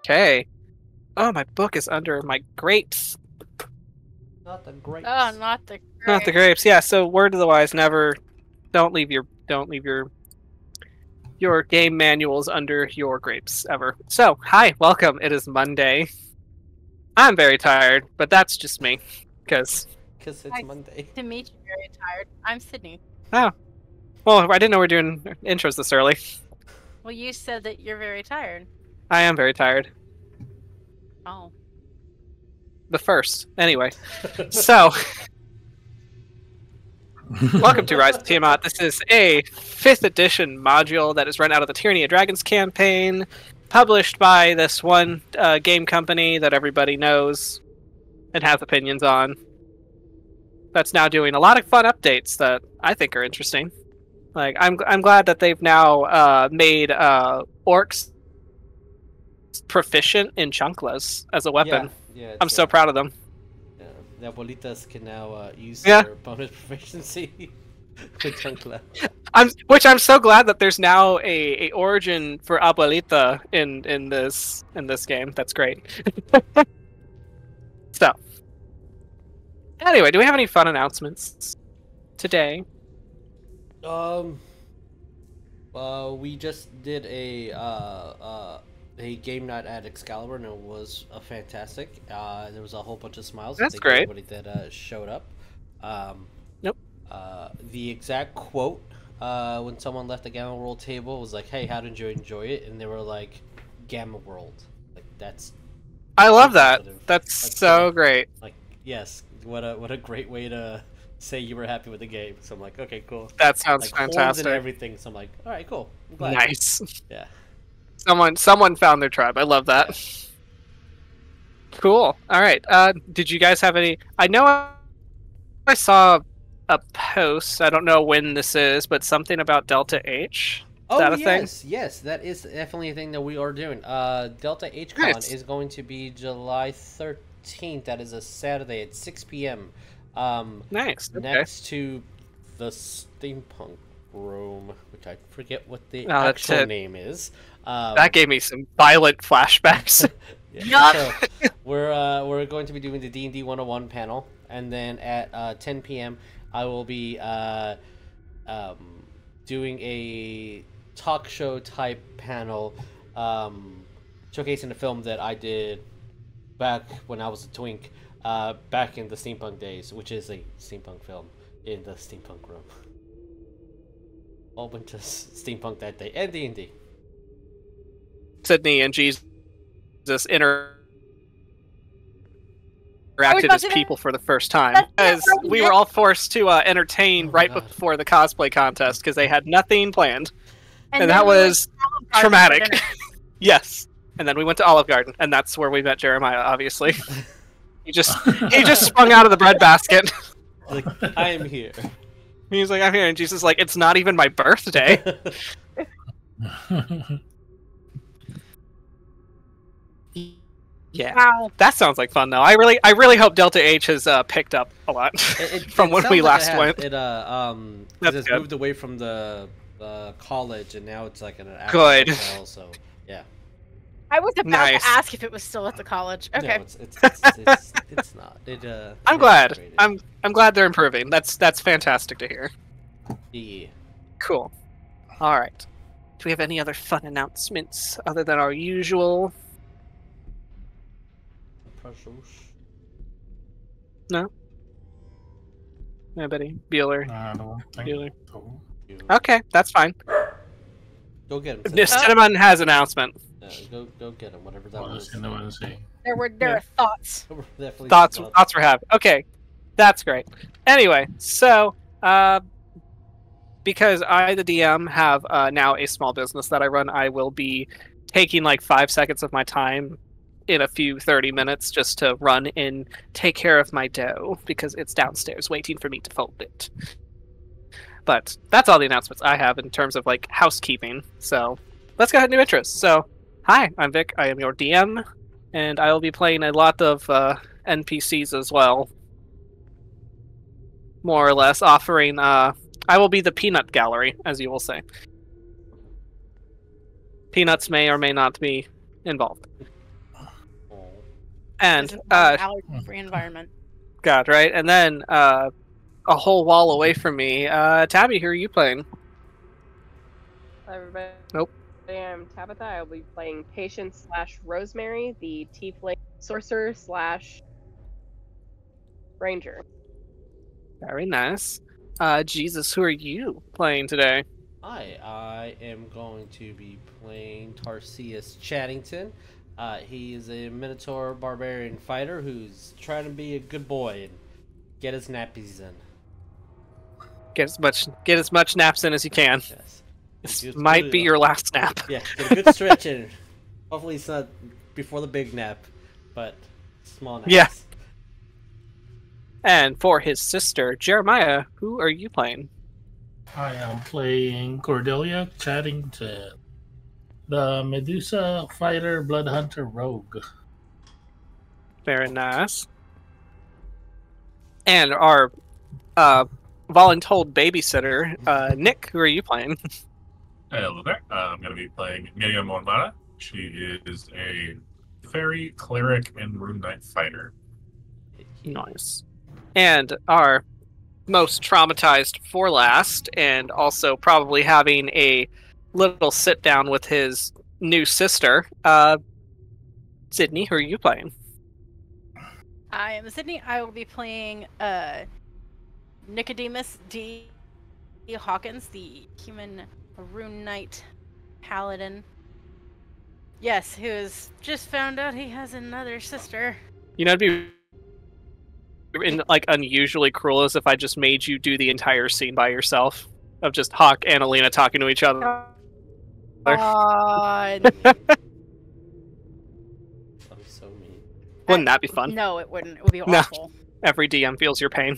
Okay. Oh, my book is under my grapes. Not the grapes. Oh, not the grapes. Not the grapes. Yeah. So word of the wise: never, don't leave your game manuals under your grapes ever. So, hi, welcome. It is Monday. I'm very tired, but that's just me, because it's Monday. To meet you, very tired. I'm Sydney. Oh, well, I didn't know we were doing intros this early. Well, you said that you're very tired. I am very tired. Oh. The first, anyway. So, welcome to Rise of Tiamat. This is a 5th edition module that is run out of the Tyranny of Dragons campaign, published by this one game company that everybody knows and has opinions on. That's now doing a lot of fun updates that I think are interesting. Like, I'm glad that they've now made orcs proficient in chunklas as a weapon. Yeah, I'm so proud of them. The abuelitas can now use their bonus proficiency with chunkla. I'm so glad that there's now a origin for abuelita in this game. That's great. So, anyway, do we have any fun announcements today? We just did a game night at Excalibur, and it was fantastic. There was a whole bunch of smiles. That's great. Everybody that showed up. Nope. The exact quote when someone left the Gamma World table was like, "Hey, how did you enjoy it?" And they were like, "Gamma World." Like that's. I love that. Positive. That's so great. Like yes, what a great way to say you were happy with the game. So I'm like, okay, cool. That sounds like, fantastic. And everything. So I'm like, all right, cool. I'm glad. Nice. Yeah. Someone found their tribe. I love that. Yeah. Cool. All right. Did you guys have any? I know I saw a post. I don't know when this is, but something about Delta H. Is that a thing? Yes, that is definitely a thing that we are doing. Delta H Con is going to be July 13th. That is a Saturday at 6 p.m. Nice. Okay. Next to the Steampunk Room, which I forget what the actual name is. That gave me some violent flashbacks. So we're going to be doing the D&D 101 panel, and then at 10 p.m. I will be doing a talk show type panel showcasing the film that I did back when I was a twink, back in the steampunk days, which is a steampunk film in the steampunk room. All bunch of steampunk that day, and D&D. Sydney and Jesus interacted as people for the first time, as we were all forced to entertain before the cosplay contest because they had nothing planned, and that was traumatic. Yes, and then we went to Olive Garden, and that's where we met Jeremiah. Obviously, he just sprung out of the breadbasket. Like, I am here. He was like, "I'm here," and Jesus is like, "It's not even my birthday." Yeah, wow. That sounds like fun though. I really hope Delta H has picked up a lot from when we last went. It's moved away from the college, and now it's like an actual hotel, so yeah. I was about to ask if it was still at the college. Okay. No, it's not. I'm glad. I'm glad they're improving. That's fantastic to hear. Yeah. Cool. All right. Do we have any other fun announcements other than our usual? No. Nobody. Bueller. I don't think Bueller. so. Okay, that's fine. Go get him. Cinnamon has an announcement. Go get him. Whatever that was. There are thoughts. Thoughts were had. Okay, that's great. Anyway, so because I, the DM, have now a small business that I run, I will be taking like 5 seconds of my time in a few 30 minutes just to run and take care of my dough because it's downstairs waiting for me to fold it. But that's all the announcements I have in terms of like housekeeping. So let's go ahead and do intros. So hi, I'm Vic. I am your DM, and I will be playing a lot of NPCs as well. More or less offering I will be the peanut gallery, as you will say. Peanuts may or may not be involved. And This is not an allergy-free environment. God, right? And then a whole wall away from me, Tabby, who are you playing? Hello, everybody. Nope. I am Tabatha. I will be playing Patience / Rosemary, the Tiefling Sorcerer / Ranger. Very nice. Jesus, who are you playing today? Hi, I am going to be playing Tarsius Chadington. He is a Minotaur barbarian fighter who's trying to be a good boy and get his nappies in. Get as much naps in as you can. Yes. This might be your last nap. Yeah, get a good stretch in. Hopefully it's not before the big nap, but small naps. Yeah. And for his sister, Jeremiah, who are you playing? I am playing Cordelia Chadington, the Medusa fighter, blood hunter, rogue. Very nice. And our voluntold babysitter, Nick, who are you playing? Hello there. I'm going to be playing Myria. She is a fairy, cleric, and rune knight fighter. Nice. And our most traumatized for last, and also probably having a little sit down with his new sister, Sydney, who are you playing? I am Sydney. I will be playing Nicodemus D. Hawkins, the human rune knight paladin. Yes, who has just found out he has another sister. You know, it'd be unusually cruel as if I just made you do the entire scene by yourself of just Hawk and Alina talking to each other. God. That was so mean. Wouldn't that be fun? No, it wouldn't. It would be No. awful. Every DM feels your pain.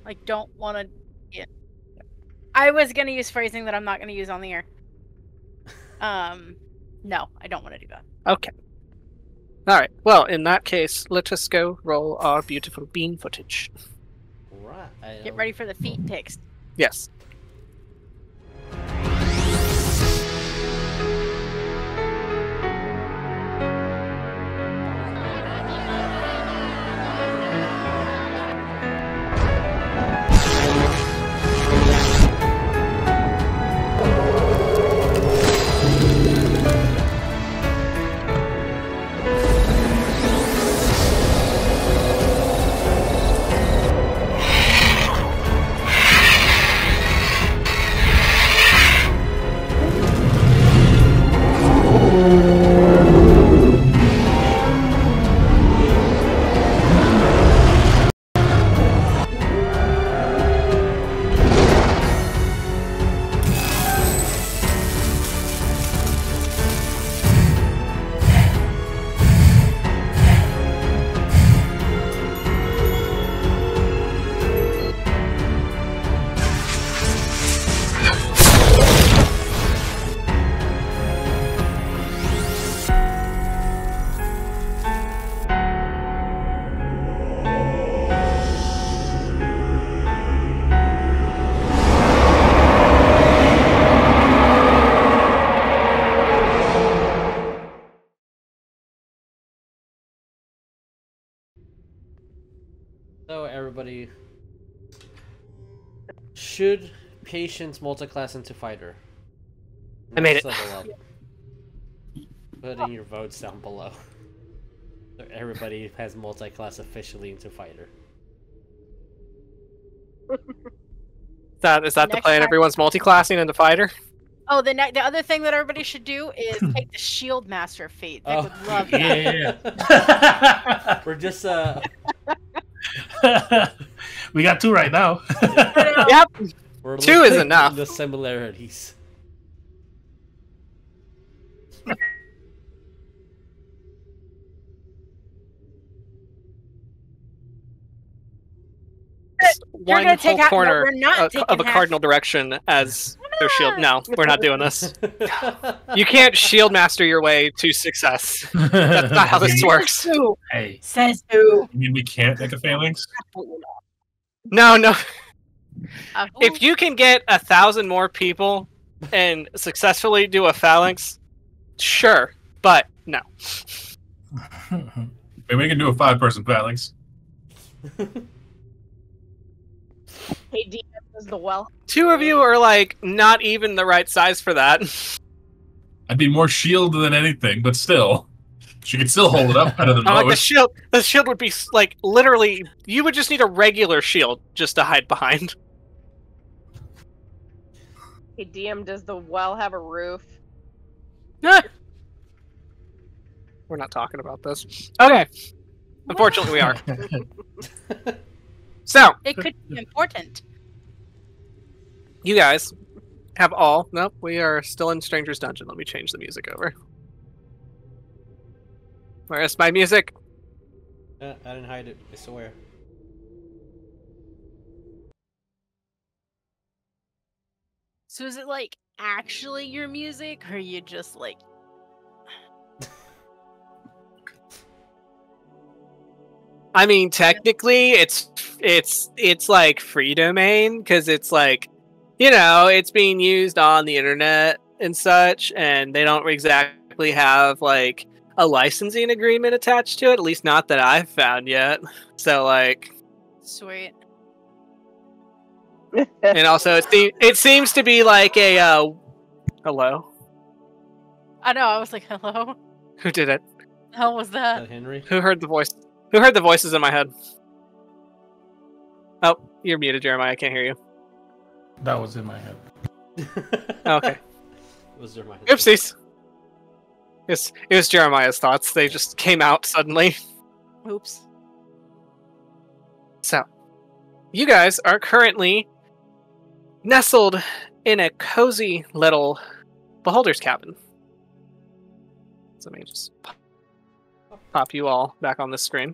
Like, don't want to. Yeah. I was gonna use phrasing that I'm not gonna use on the air. No, I don't want to do that. Okay. Alright, well, in that case, let us go roll our beautiful bean footage. Right. Get ready for the feet picks. Yes. So everybody, should Patience multiclass into fighter? I made it. Level up. Put in your votes down below. So everybody has multiclass officially into fighter. Is that the Next plan? time- Everyone's multi-classing into fighter? Oh, the other thing that everybody should do is take the Shield Master Fate. They would love that. Yeah. We're just We got two right now. Yep. we're Two is looking enough. at the similarities. You're One gonna take whole half- no, corner we're not of taking a half. cardinal direction as their shield. No, we're not doing this. You You can't shield master your way to success. That's not how this works. Who Hey, says who? You mean we can't make a phalanx? No. Who? If you can get 1,000 more people and successfully do a phalanx, sure, but no. Maybe we can do a 5-person phalanx. Hey, DM, does the well? Two of you are like not even the right size for that. I'd be more shield than anything, but still. She could still hold it up better than Like most. the shield would be like literally. You would just need a regular shield just to hide behind. Hey, DM, does the well have a roof? We're not talking about this. Okay. Unfortunately, we are. So, It could be important. you guys have all... Nope, we are still in Stranger's Dungeon. Let me change the music over. Where is my music? I didn't hide it, I swear. So is it like actually your music, or are you just like? I mean, technically, it's like free domain because it's like, you know, it's being used on the internet and such, and they don't exactly have like a licensing agreement attached to it. At least not that I've found yet. So like, Sweet. and also it seems to be like a hello. I know. I was like, hello. Who did it? How was that? Henry? Who heard the voice? Who heard the voices in my head? Oh, you're muted, Jeremiah. I can't hear you. That was in my head. Okay. Was there my Oopsies. It was Jeremiah's thoughts. They just came out suddenly. Oops. So, you guys are currently nestled in a cozy little beholder's cabin. So let me just pop you all back on the screen.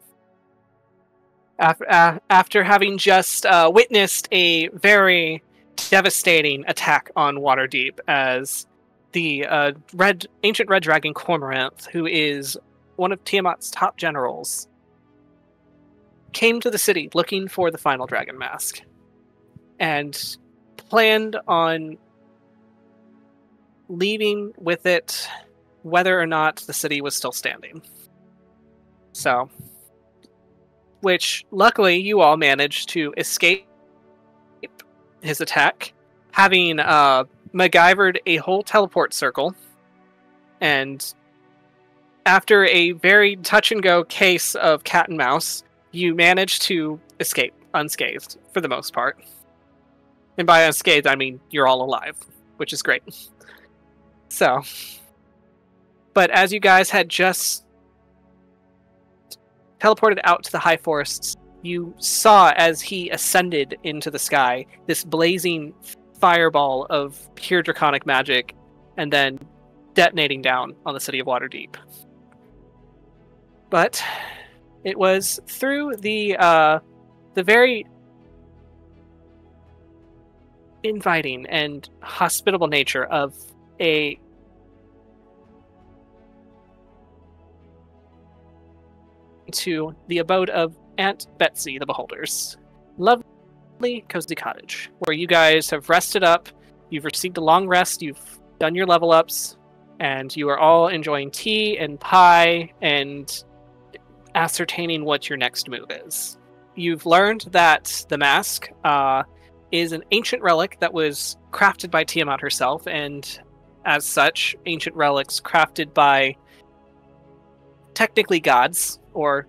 After having just witnessed a very devastating attack on Waterdeep, as the ancient red dragon Cormorant, who is one of Tiamat's top generals, came to the city looking for the final dragon mask and planned on leaving with it whether or not the city was still standing. So, which luckily you all managed to escape his attack, having MacGyvered a whole teleport circle, and after a very touch-and-go case of cat and mouse, you managed to escape unscathed, for the most part. And by unscathed, I mean you're all alive, which is great. So, but as you guys had just teleported out to the high forests, you saw as he ascended into the sky this blazing fireball of pure draconic magic, and then detonating down on the city of Waterdeep. But it was through the very inviting and hospitable nature of to the abode of Aunt Betsy the Beholders. Lovely, cozy cottage, where you guys have rested up, you've received a long rest, you've done your level ups, and you are all enjoying tea and pie and ascertaining what your next move is. You've learned that the mask is an ancient relic that was crafted by Tiamat herself, and as such, ancient relics crafted by technically gods, or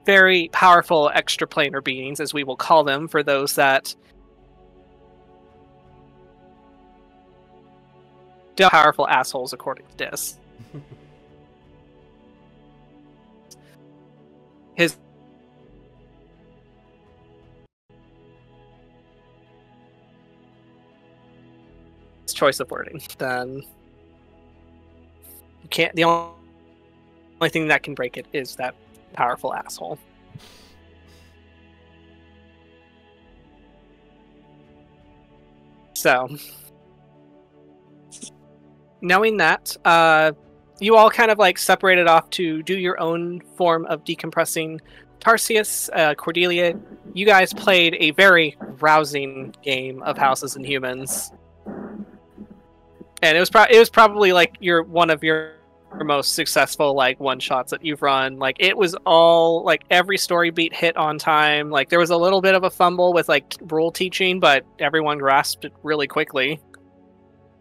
very powerful extraplanar beings, as we will call them, for those that powerful assholes, according to this. His choice of wording. Then you can't. The only thing that can break it is that powerful asshole. So, knowing that, you all kind of like separated off to do your own form of decompressing. Tarsius, Cordelia, you guys played a very rousing game of Houses and Humans, and it was probably like one of your most successful like one shots that you've run. Like it was all like every story beat hit on time. Like there was a little bit of a fumble with like rule teaching, but everyone grasped it really quickly.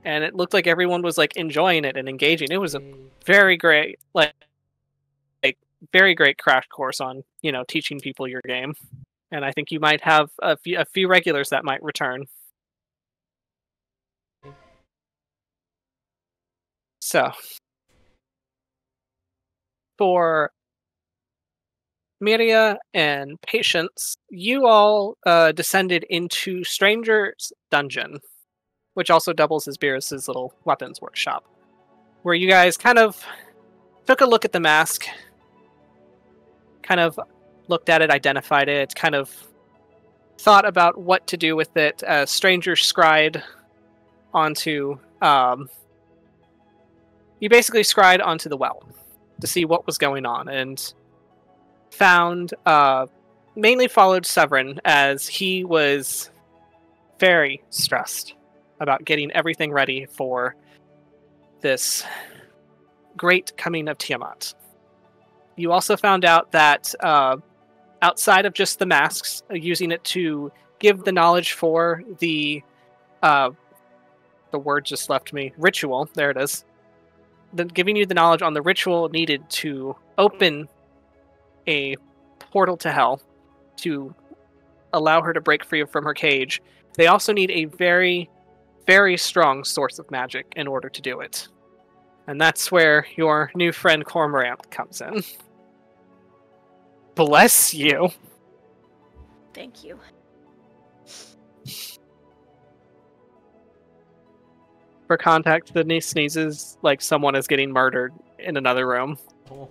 And it looked like everyone was like enjoying it and engaging. It was a very great like very great crash course on, you know, teaching people your game. And I think you might have a few regulars that might return. So, for Myria and Patience, you all descended into Stranger's Dungeon, which also doubles as Beerus's little weapons workshop, where you guys kind of took a look at the mask, kind of looked at it, identified it, kind of thought about what to do with it. Stranger scryed onto... you basically scryed onto the well to see what was going on, and found... mainly followed Severin, as he was very stressed about getting everything ready for this great coming of Tiamat. You also found out that outside of just the masks, using it to give the knowledge for the word just left me, ritual, there it is. Giving you the knowledge on the ritual needed to open a portal to hell to allow her to break free from her cage. They also need a very, very strong source of magic in order to do it. And that's where your new friend Cormorant comes in. Bless you. Thank you. For context, the sneezes like someone is getting murdered in another room. Oh.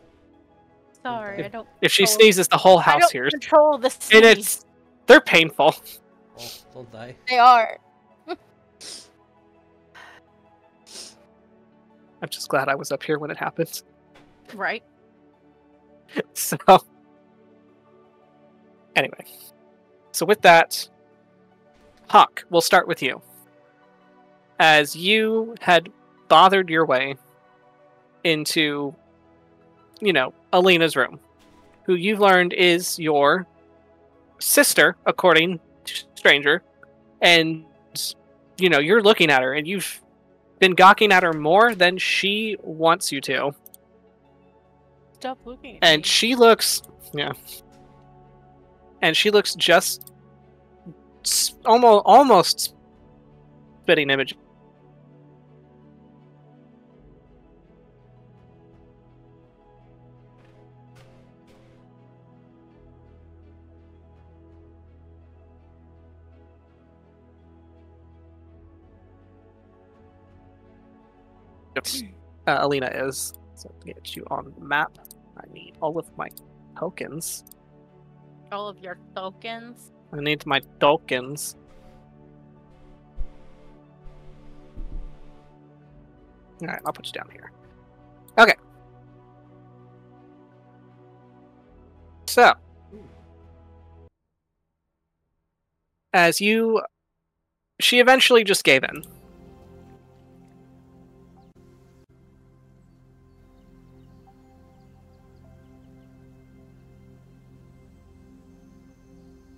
Sorry, I don't. If she control- sneezes, the whole I house don't hears. control the And sneeze. they're painful. Oh, don't die. They are. I'm just glad I was up here when it happened. Right. So, anyway. So with that, Hawk, we'll start with you. As you had bothered your way into, you know, Alina's room, who you've learned is your sister, according to Stranger, and, you know, you're looking at her, and you've been gawking at her more than she wants you to. Stop looking at And me. she looks, yeah. And she looks just almost spitting image. Alina is. So to get you on the map, I need all of my tokens. All of your tokens. I need my tokens. Alright, I'll put you down here. Okay. So, as you... She eventually just gave in.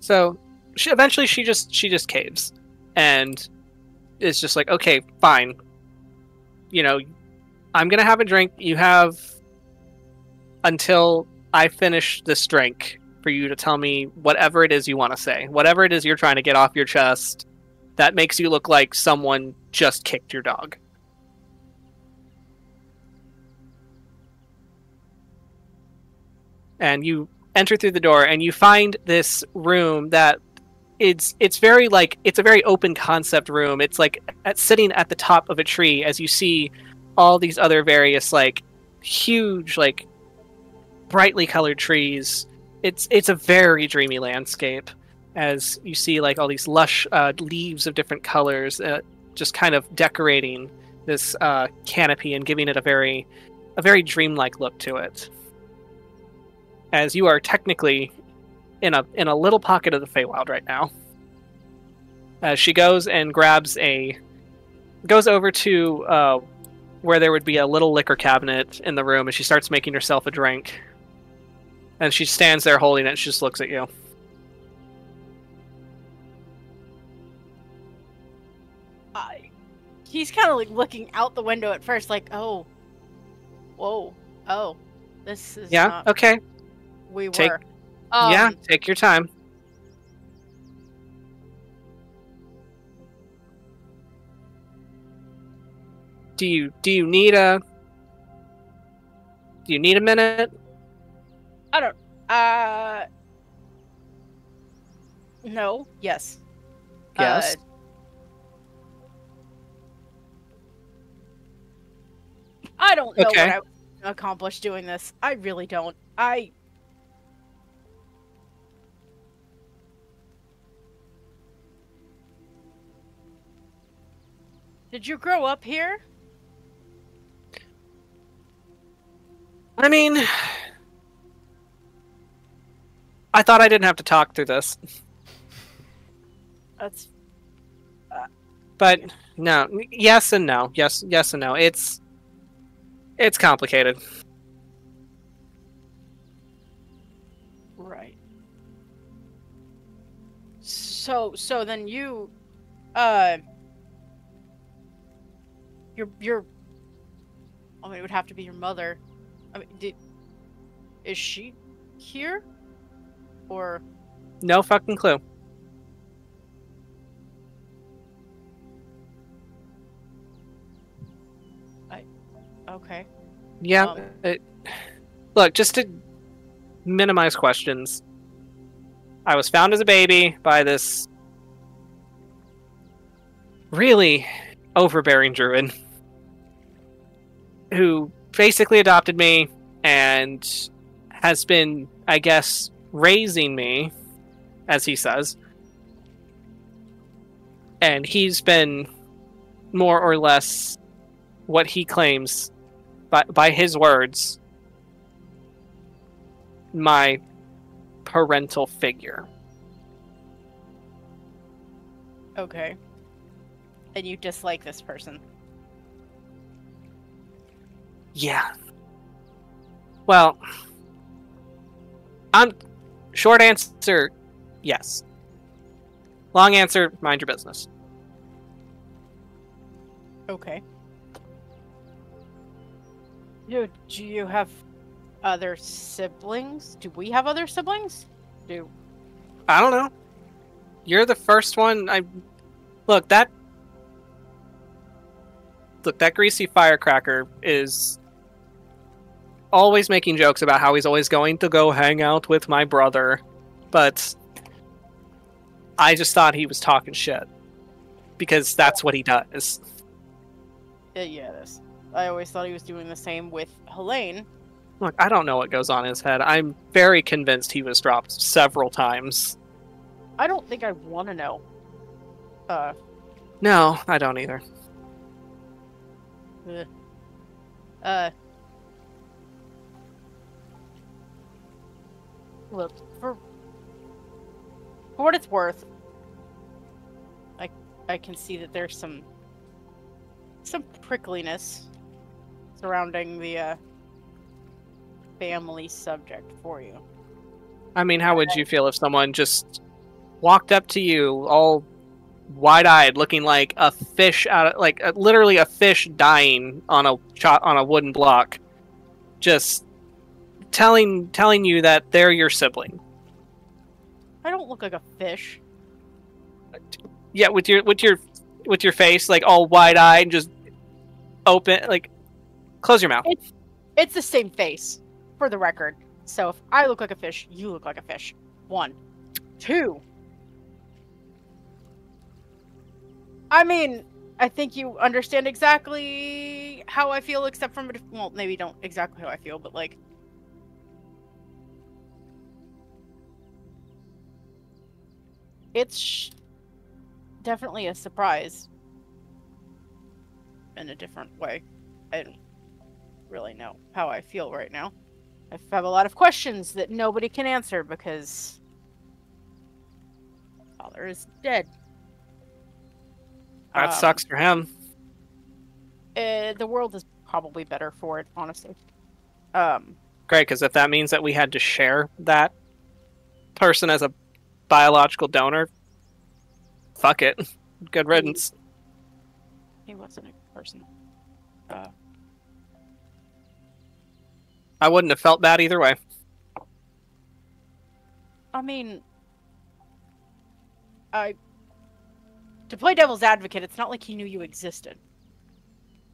So she just caves, and is just like, okay, fine. You know, I'm gonna have a drink. You have until I finish this drink for you to tell me whatever it is you want to say, whatever it is you're trying to get off your chest that makes you look like someone just kicked your dog. And you enter through the door, and you find this room that it's very like, it's a very open concept room. It's like sitting at the top of a tree as you see all these other various like huge like brightly colored trees. It's a very dreamy landscape as you see like all these lush leaves of different colors just kind of decorating this canopy and giving it a very dreamlike look to it. As you are technically in a little pocket of the Feywild right now. As she goes and goes over to where there would be a little liquor cabinet in the room, and she starts making herself a drink. And she stands there holding it, and she just looks at you. He's kind of like looking out the window at first, like, oh, whoa, oh, this is not okay. We Take- were. Yeah, take your time. Do you need a minute? I don't. No. Yes. Yes. I don't know Okay. what I would accomplish doing this. I really don't. Did you grow up here? I mean, I thought I didn't have to talk through this, That's but no. Yes and no. Yes and no. It's complicated. right. So then you, your, I mean, it would have to be your mother. I mean, is she here? Or No fucking clue. okay. Yeah. Look, just to minimize questions, I was found as a baby by this really overbearing druid who basically adopted me and has been, I guess, raising me, as he says. And he's been more or less what he claims, by his words, my parental figure. Okay. And you dislike this person? Yeah. Well, short answer, yes. Long answer, mind your business. Okay. Do you have other siblings? Do we have other siblings? I don't know. You're the first one. Look, that greasy firecracker is always making jokes about how he's always going to go hang out with my brother, but I just thought he was talking shit because that's what he does. Yeah, I always thought he was doing the same with Helene. Look, I don't know what goes on in his head. I'm very convinced he was dropped several times. I don't think I want to know. No, I don't either. Look, for what it's worth, I can see that there's some prickliness surrounding the family subject for you. I mean, how would you feel if someone just walked up to you all wide-eyed, looking like a fish literally a fish dying on a wooden block, just telling you that they're your sibling? I don't look like a fish. Yeah, with your face like all wide-eyed and just open, like, close your mouth. It's the same face, for the record. So if I look like a fish, you look like a fish. 1. 2. I mean, I think you understand exactly how I feel, except from well, maybe don't exactly how I feel, but like, it's definitely a surprise in a different way. I don't really know how I feel right now. I have a lot of questions that nobody can answer because father is dead. That sucks for him. The world is probably better for it, honestly. Great, because if that means that we had to share that person as a biological donor, fuck it. Good riddance. He wasn't a person. I wouldn't have felt bad either way. I mean, to play devil's advocate, it's not like he knew you existed.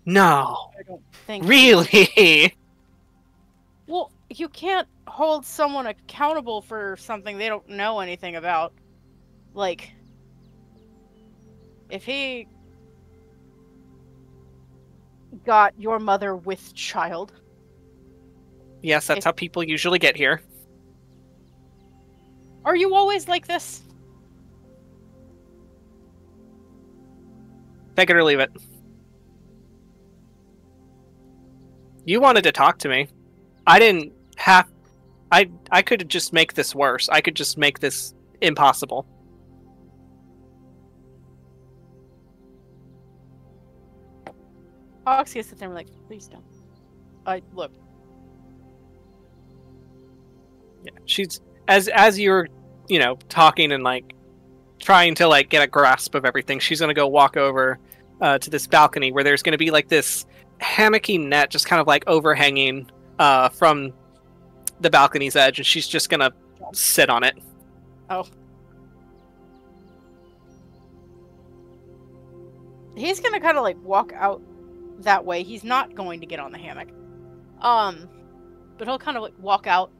No. I don't think. Really? Well, you can't hold someone accountable for something they don't know anything about. Like, if he got your mother with child. Yes, that's how people usually get here. Are you always like this? Take it or leave it. You wanted to talk to me. I didn't have... I could just make this worse. I could just make this impossible. Hawkins gets at them like, please don't. Look. Yeah, she's... As you're, talking and, trying to, get a grasp of everything, she's gonna go walk over to this balcony where there's gonna be, this hammocky net just kind of, overhanging from the balcony's edge, and she's just gonna sit on it. Oh. He's gonna kind of, walk out that way. He's not going to get on the hammock. But he'll kind of, walk out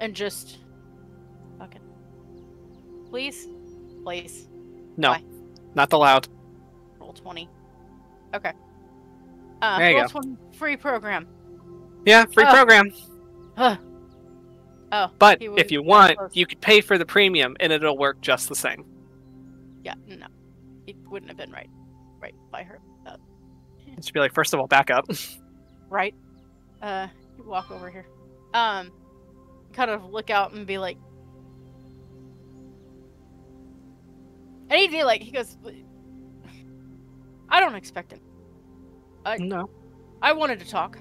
and just... Okay. Please? Please. No. Why? Not allowed. Roll 20. Okay. There you roll go. 20 free program. Yeah, free program. Oh. But he was if you that want, close. you could pay for the premium, and it'll work just the same. Yeah, no. It wouldn't have been right by her. Just be like, first of all, back up. Right? You walk over here. Kind of look out and be like... And he'd be like, he goes... I don't expect it. No. I wanted to talk.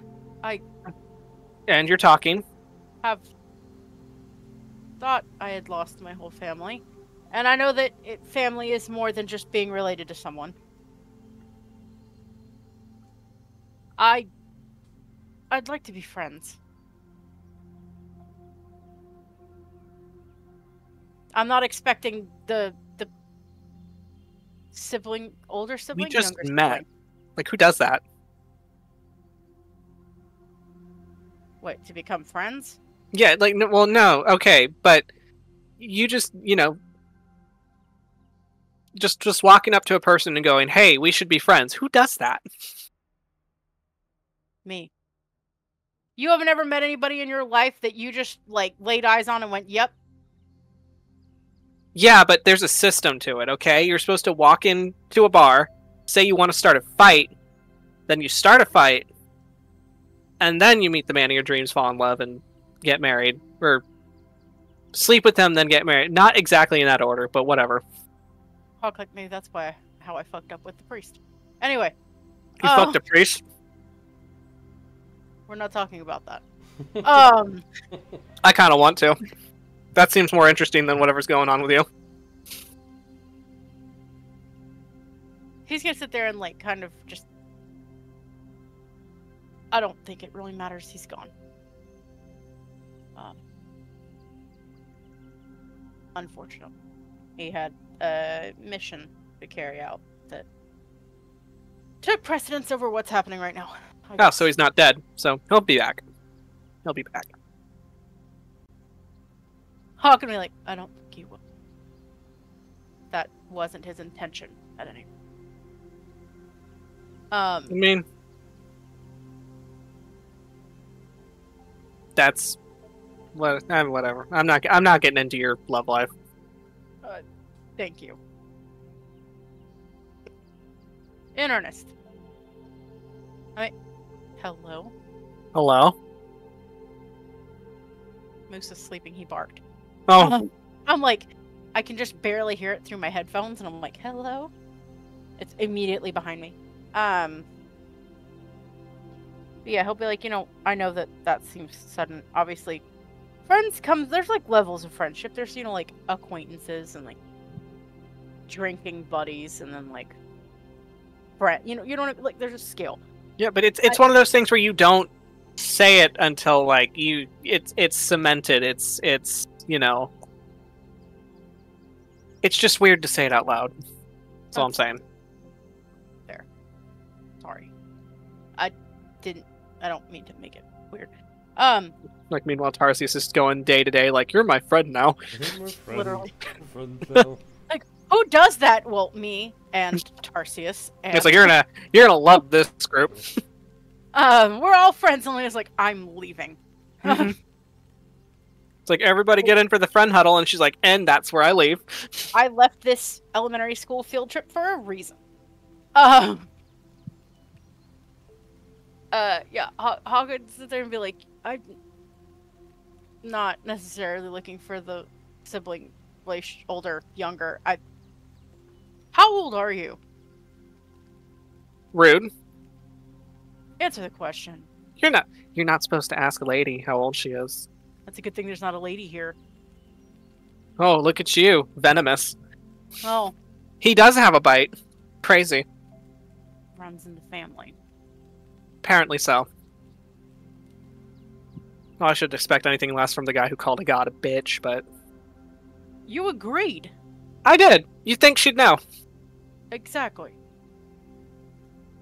And you're talking. Have thought I had lost my whole family. And I know that family is more than just being related to someone. I'd like to be friends. I'm not expecting the older sibling. We just younger met. sibling. Who does that? What, to become friends? Yeah, no, okay, but you just, just walking up to a person and going, hey, we should be friends. Who does that? Me. You haven't ever met anybody in your life that you just, laid eyes on and went, yep. Yeah, but there's a system to it, okay? You're supposed to walk into a bar, say you want to start a fight, then you start a fight, and then you meet the man of your dreams, fall in love, and get married. Or sleep with them, then get married. Not exactly in that order, but whatever. Hawk, maybe that's how I fucked up with the priest. Anyway. You fucked a priest? We're not talking about that. I kind of want to. That seems more interesting than whatever's going on with you. He's gonna sit there and, kind of just... I don't think it really matters. He's gone. Unfortunately. He had a mission to carry out that took precedence over what's happening right now. Oh, so he's not dead. So he'll be back. He'll be back. Hawk and be like, I don't think he will. That wasn't his intention at any rate. I mean, that's whatever. I'm not getting into your love life. Thank you. In earnest. Hello? Hello? Moose is sleeping, he barked. Oh. I'm like, I can just barely hear it through my headphones, and I'm like, hello? It's immediately behind me. But yeah, he'll be like, I know that seems sudden. Obviously, friends there's like levels of friendship. There's, like acquaintances and like drinking buddies and then like friend. You don't like, there's a scale. Yeah, but it's one of those things where you don't say it until like it's cemented. It's it's just weird to say it out loud. That's all I'm saying. Fair. Sorry. I don't mean to make it weird. Like, meanwhile, Tarsius is going day to day, like, you're my friend now. Literally. Like, who does that? Well, me and Tarsius. And... It's like, you're gonna love this group. We're all friends, and Lena's like, I'm leaving. Mm-hmm. It's like, everybody get in for the friend huddle, and she's like, and that's where I leave. I left this elementary school field trip for a reason. Yeah, Hawkins sit there and be like, I'm not necessarily looking for the sibling, older, younger. How old are you? Rude. Answer the question. You're not supposed to ask a lady how old she is. That's a good thing there's not a lady here. Oh, look at you, venomous. Oh. He does have a bite. Crazy. Runs in the family. Apparently so. Well, I should expect anything less from the guy who called a god a bitch, but... You agreed. I did. You think she'd know. Exactly.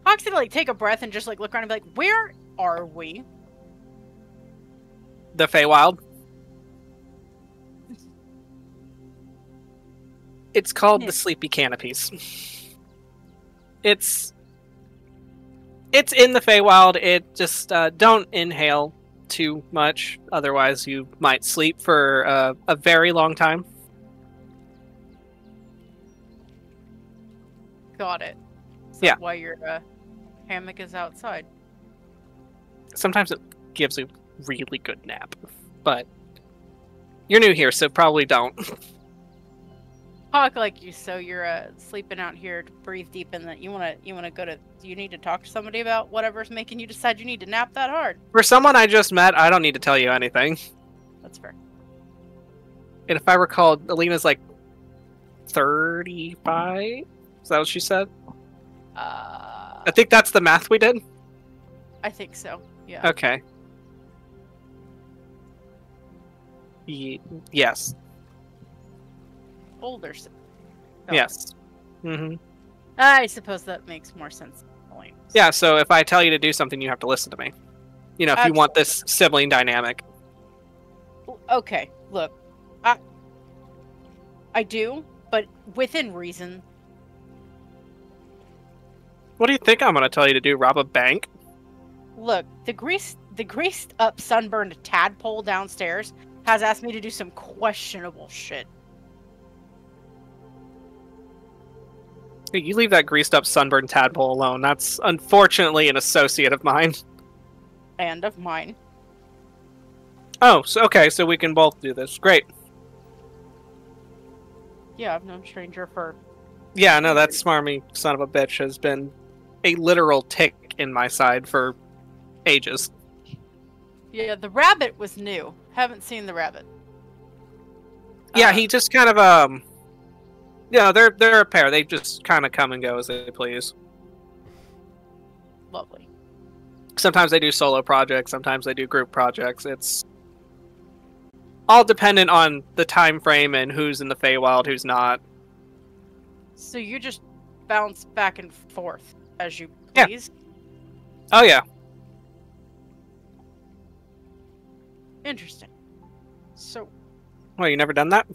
Hawk's gonna, like, take a breath and just, like, look around and be like, where are we? The Feywild. It's called the Sleepy Canopies. It's in the Feywild. It just don't inhale too much, otherwise you might sleep for a very long time. Got it. So yeah. Why your hammock is outside. Sometimes it gives a really good nap, but you're new here, so probably don't. Hawk like you, so you're sleeping out here to breathe deep in that. You wanna go to? Do you need to talk to somebody about whatever's making you decide you need to nap that hard? For someone I just met, I don't need to tell you anything. That's fair. And if I recall, Alina's like 35. Is that what she said? I think that's the math we did. I think so. Yeah. Okay. Yes. Older. Oh. Yes. Mm-hmm. I suppose that makes more sense. Yeah, so if I tell you to do something, you have to listen to me. You know, if you want this sibling dynamic. Okay, look. I do, but within reason. What do you think I'm going to tell you to do? Rob a bank? Look, the greased up sunburned tadpole downstairs has asked me to do some questionable shit. You leave that greased up sunburned tadpole alone. That's unfortunately an associate of mine. And of mine. Oh, so, okay, so we can both do this. Great. Yeah, I've known stranger for... Yeah, no, that smarmy son of a bitch has been a literal tick in my side for ages. Yeah, the rabbit was new. Haven't seen the rabbit. Yeah, he just kind of, yeah, they're a pair. They just kind of come and go as they please. Lovely. Sometimes they do solo projects, sometimes they do group projects. It's all dependent on the time frame and who's in the Feywild, who's not. So you just bounce back and forth as you please? Yeah. Oh, yeah. Interesting. So... Well, you never done that?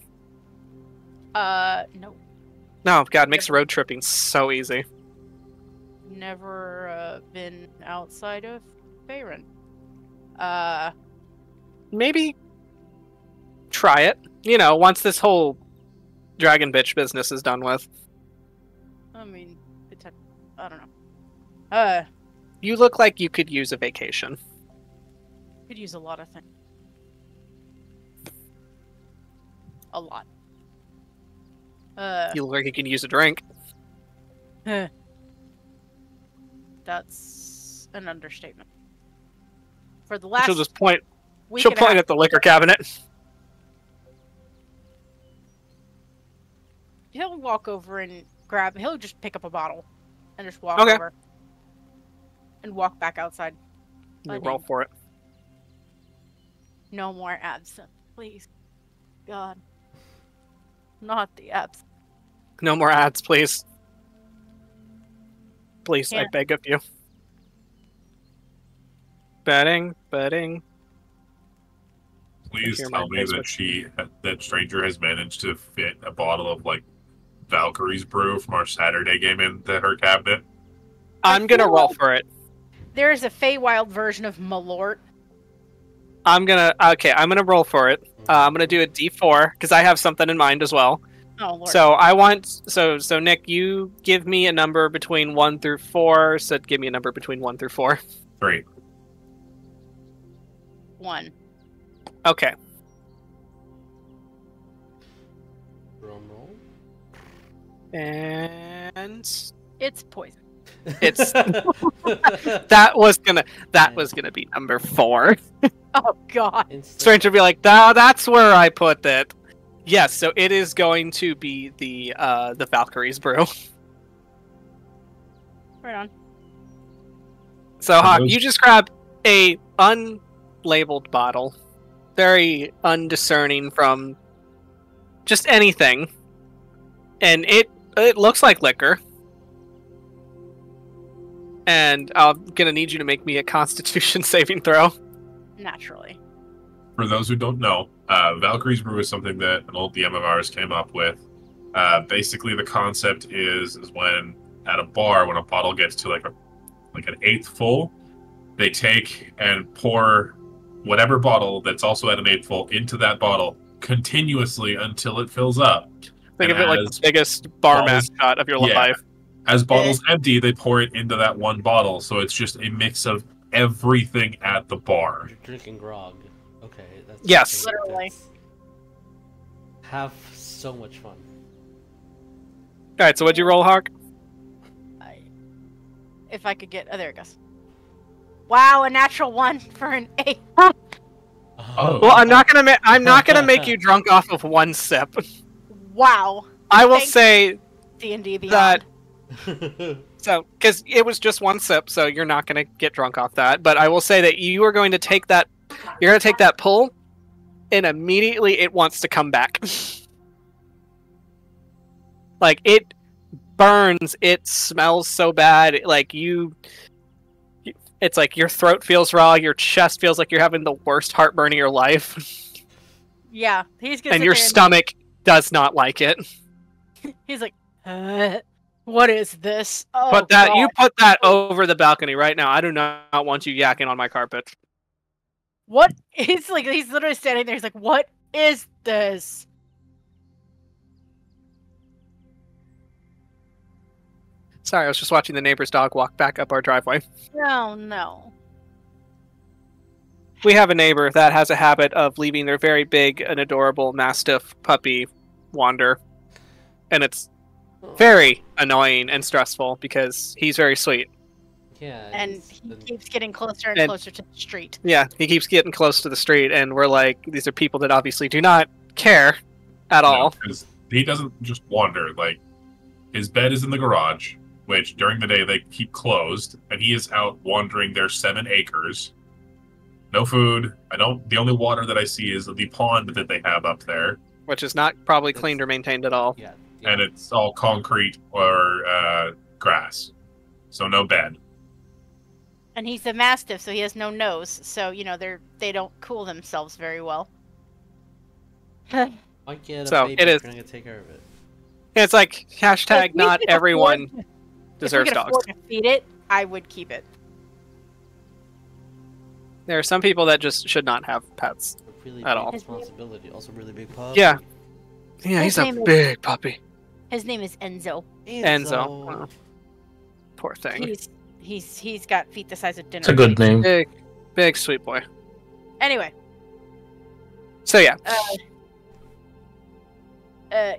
No. No, God, it makes road tripping so easy. Never, been outside of Faerun. Maybe try it. You know, once this whole dragon bitch business is done with. I mean, I don't know. You look like you could use a vacation. Could use a lot of things. A lot. You look like you could use a drink. That's an understatement. for the last She'll just point. week She'll and a half, point at the liquor cabinet. he'll walk over and grab. He'll just pick up a bottle and just walk Okay. over and walk back outside. You roll for it. No more absinthe, please. God, not the absinthe. No more ads, please. Please, I Here. beg of you. Betting. Please Hear my tell me voice that that stranger has managed to fit a bottle of like Valkyrie's brew from our Saturday game into her cabinet. I'm gonna feel roll like- for it. There is a Feywild version of Malort. I'm gonna roll for it. I'm gonna do a D4 because I have something in mind as well. Oh Lord. So I want so Nick, you give me a number between 1 through 4. So give me a number between 1 through 4. 3. 1. Okay. Drum roll. And It's poison. it's that was gonna be number 4. Oh God. Stranger would be like, "No, that's where I put it." Yes, so it is going to be the Valkyrie's brew. Right on. So Hawk, those- you just grab a unlabeled bottle, very undiscerning from just anything, and it looks like liquor. And I'm gonna need you to make me a Constitution saving throw. Naturally. For those who don't know, Valkyrie's brew is something that an old DM of ours came up with. Basically, the concept is when at a bar, when a bottle gets to like an eighth full, they take and pour whatever bottle that's also at an eighth full into that bottle continuously until it fills up. Think And of it like as the biggest bar bottles- mascot of your yeah. life. As bottles empty, they pour it into that one bottle. So it's just a mix of everything at the bar. You're drinking grog. Okay, that's Yes. something Literally. that's- Have so much fun. All right, so what'd you roll, Hawk? If I could get, oh, there it goes. Wow, a natural 1 for an 8. Oh. Well, I'm not gonna make you drunk off of one sip. Wow. I will Thank- say D&D that Beyond. so because it was just one sip, so you're not gonna get drunk off that. But I will say that you are going to take that. You're gonna take that pull, and immediately it wants to come back. Like it burns. It smells so bad. Like it's like your throat feels raw. Your chest feels like you're having the worst heartburn of your life, Yeah, he's gonna and sit your there stomach does not like it. He's like, what is this? Oh, Put that. God. You put that over the balcony right now. I do not want you yakking on my carpet. What? He's literally standing there. He's like, what is this? Sorry, I was just watching the neighbor's dog walk back up our driveway. Oh no. We have a neighbor that has a habit of leaving their very big and adorable Mastiff puppy wander. And it's very annoying and stressful because he's very sweet. Yeah, And it's he been- keeps getting closer and And- closer to the street. Yeah, he keeps getting close to the street, and we're like, these are people that obviously do not care at all. Because he doesn't just wander. Like, his bed is in the garage, which during the day they keep closed, and he is out wandering their 7 acres. No food. The only water that I see is the pond that they have up there, Which is not probably cleaned or maintained at all. yeah, and it's all concrete or grass. So no bed. And he's a mastiff, so he has no nose. So they don't cool themselves very well. I get a So, baby it is- if you're gonna take care of it. It's like, hashtag If we not could everyone afford- deserves if we could dogs. afford to feed it, I would keep it. There are some people that just should not have pets. A really At big all. responsibility. Also, really big pub. Yeah. Yeah, His he's a name is- big puppy. His name is Enzo. Enzo. Oh, poor thing. He's got feet the size of dinner. It's a good name. Big sweet boy. Anyway, So yeah.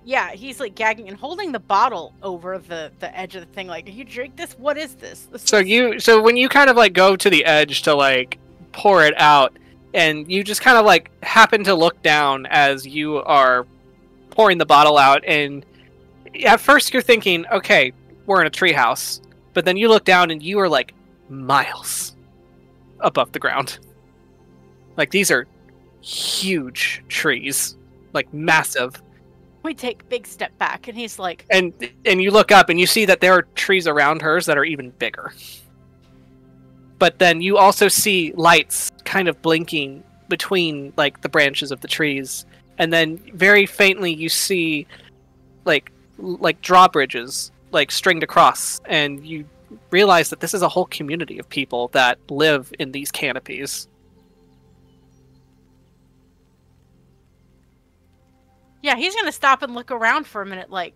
yeah, he's like gagging and holding the bottle over the edge of the thing. Like, you drink this? What is this? So when you kind of like go to the edge to like pour it out, and you just kind of like happen to look down as you are pouring the bottle out, and at first you're thinking, okay, we're in a treehouse, but then you look down and you are like miles above the ground. Like, these are huge trees, like massive. We take a big step back, and he's like, And you look up and you see that there are trees around hers that are even bigger. But then you also see lights kind of blinking between like the branches of the trees, and then very faintly you see like drawbridges like stringed across, and you realize that this is a whole community of people that live in these canopies. yeah, he's gonna stop and look around for a minute, like,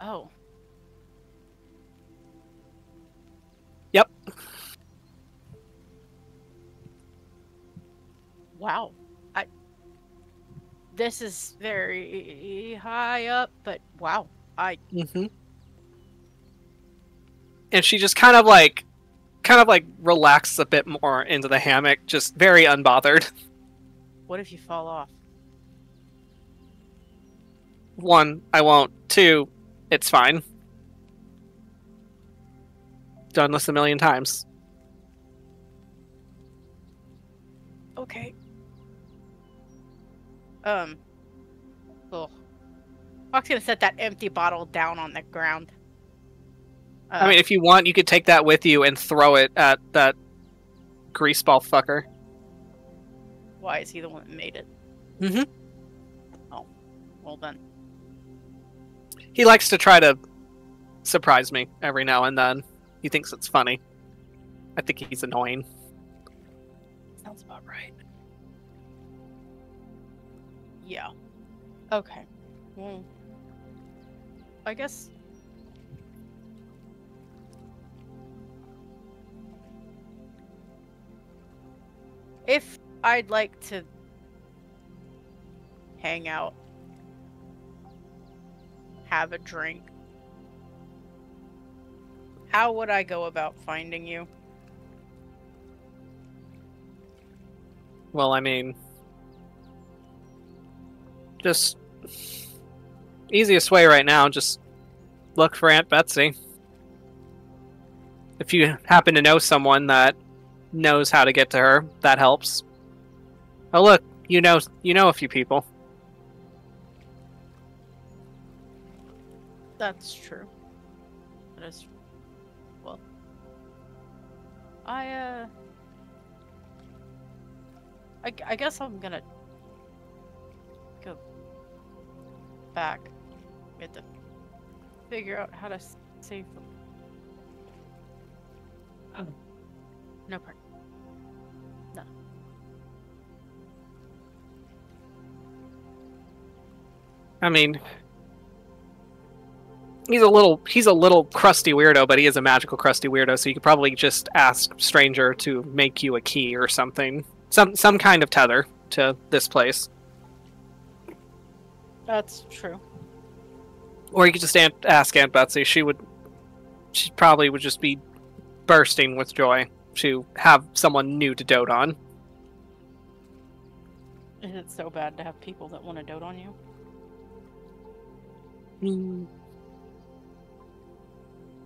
oh. Yep. Wow. This is very high up, but wow. Mm-hmm. And she just kind of like relaxes a bit more into the hammock, just very unbothered. What if you fall off? 1, I won't. 2, it's fine. Done this a million times. Okay. Ugh. Hawk's gonna set that empty bottle down on the ground. I mean, if you want, you could take that with you and throw it at that greaseball fucker. Why is he the one that made it? Mm-hmm. Oh, well then. He likes to try to surprise me every now and then. He thinks it's funny. I think he's annoying. Sounds about right. Yeah. Okay. Well, I guess. If I'd like to hang out, have a drink, how would I go about finding you? Well, I mean, just easiest way right now, just look for Aunt Betsy. If you happen to know someone that knows how to get to her, that helps. Oh look, you know a few people. That's true. That is. Well, I guess I'm gonna go back. We have to figure out how to save them. Oh. No part. No. I mean, he's a little crusty weirdo, but he is a magical crusty weirdo, so you could probably just ask Stranger to make you a key or something. Some kind of tether to this place. That's true. Or you could just ask Aunt Betsy. She probably would just be bursting with joy to have someone new to dote on. Is it so bad to have people that want to dote on you?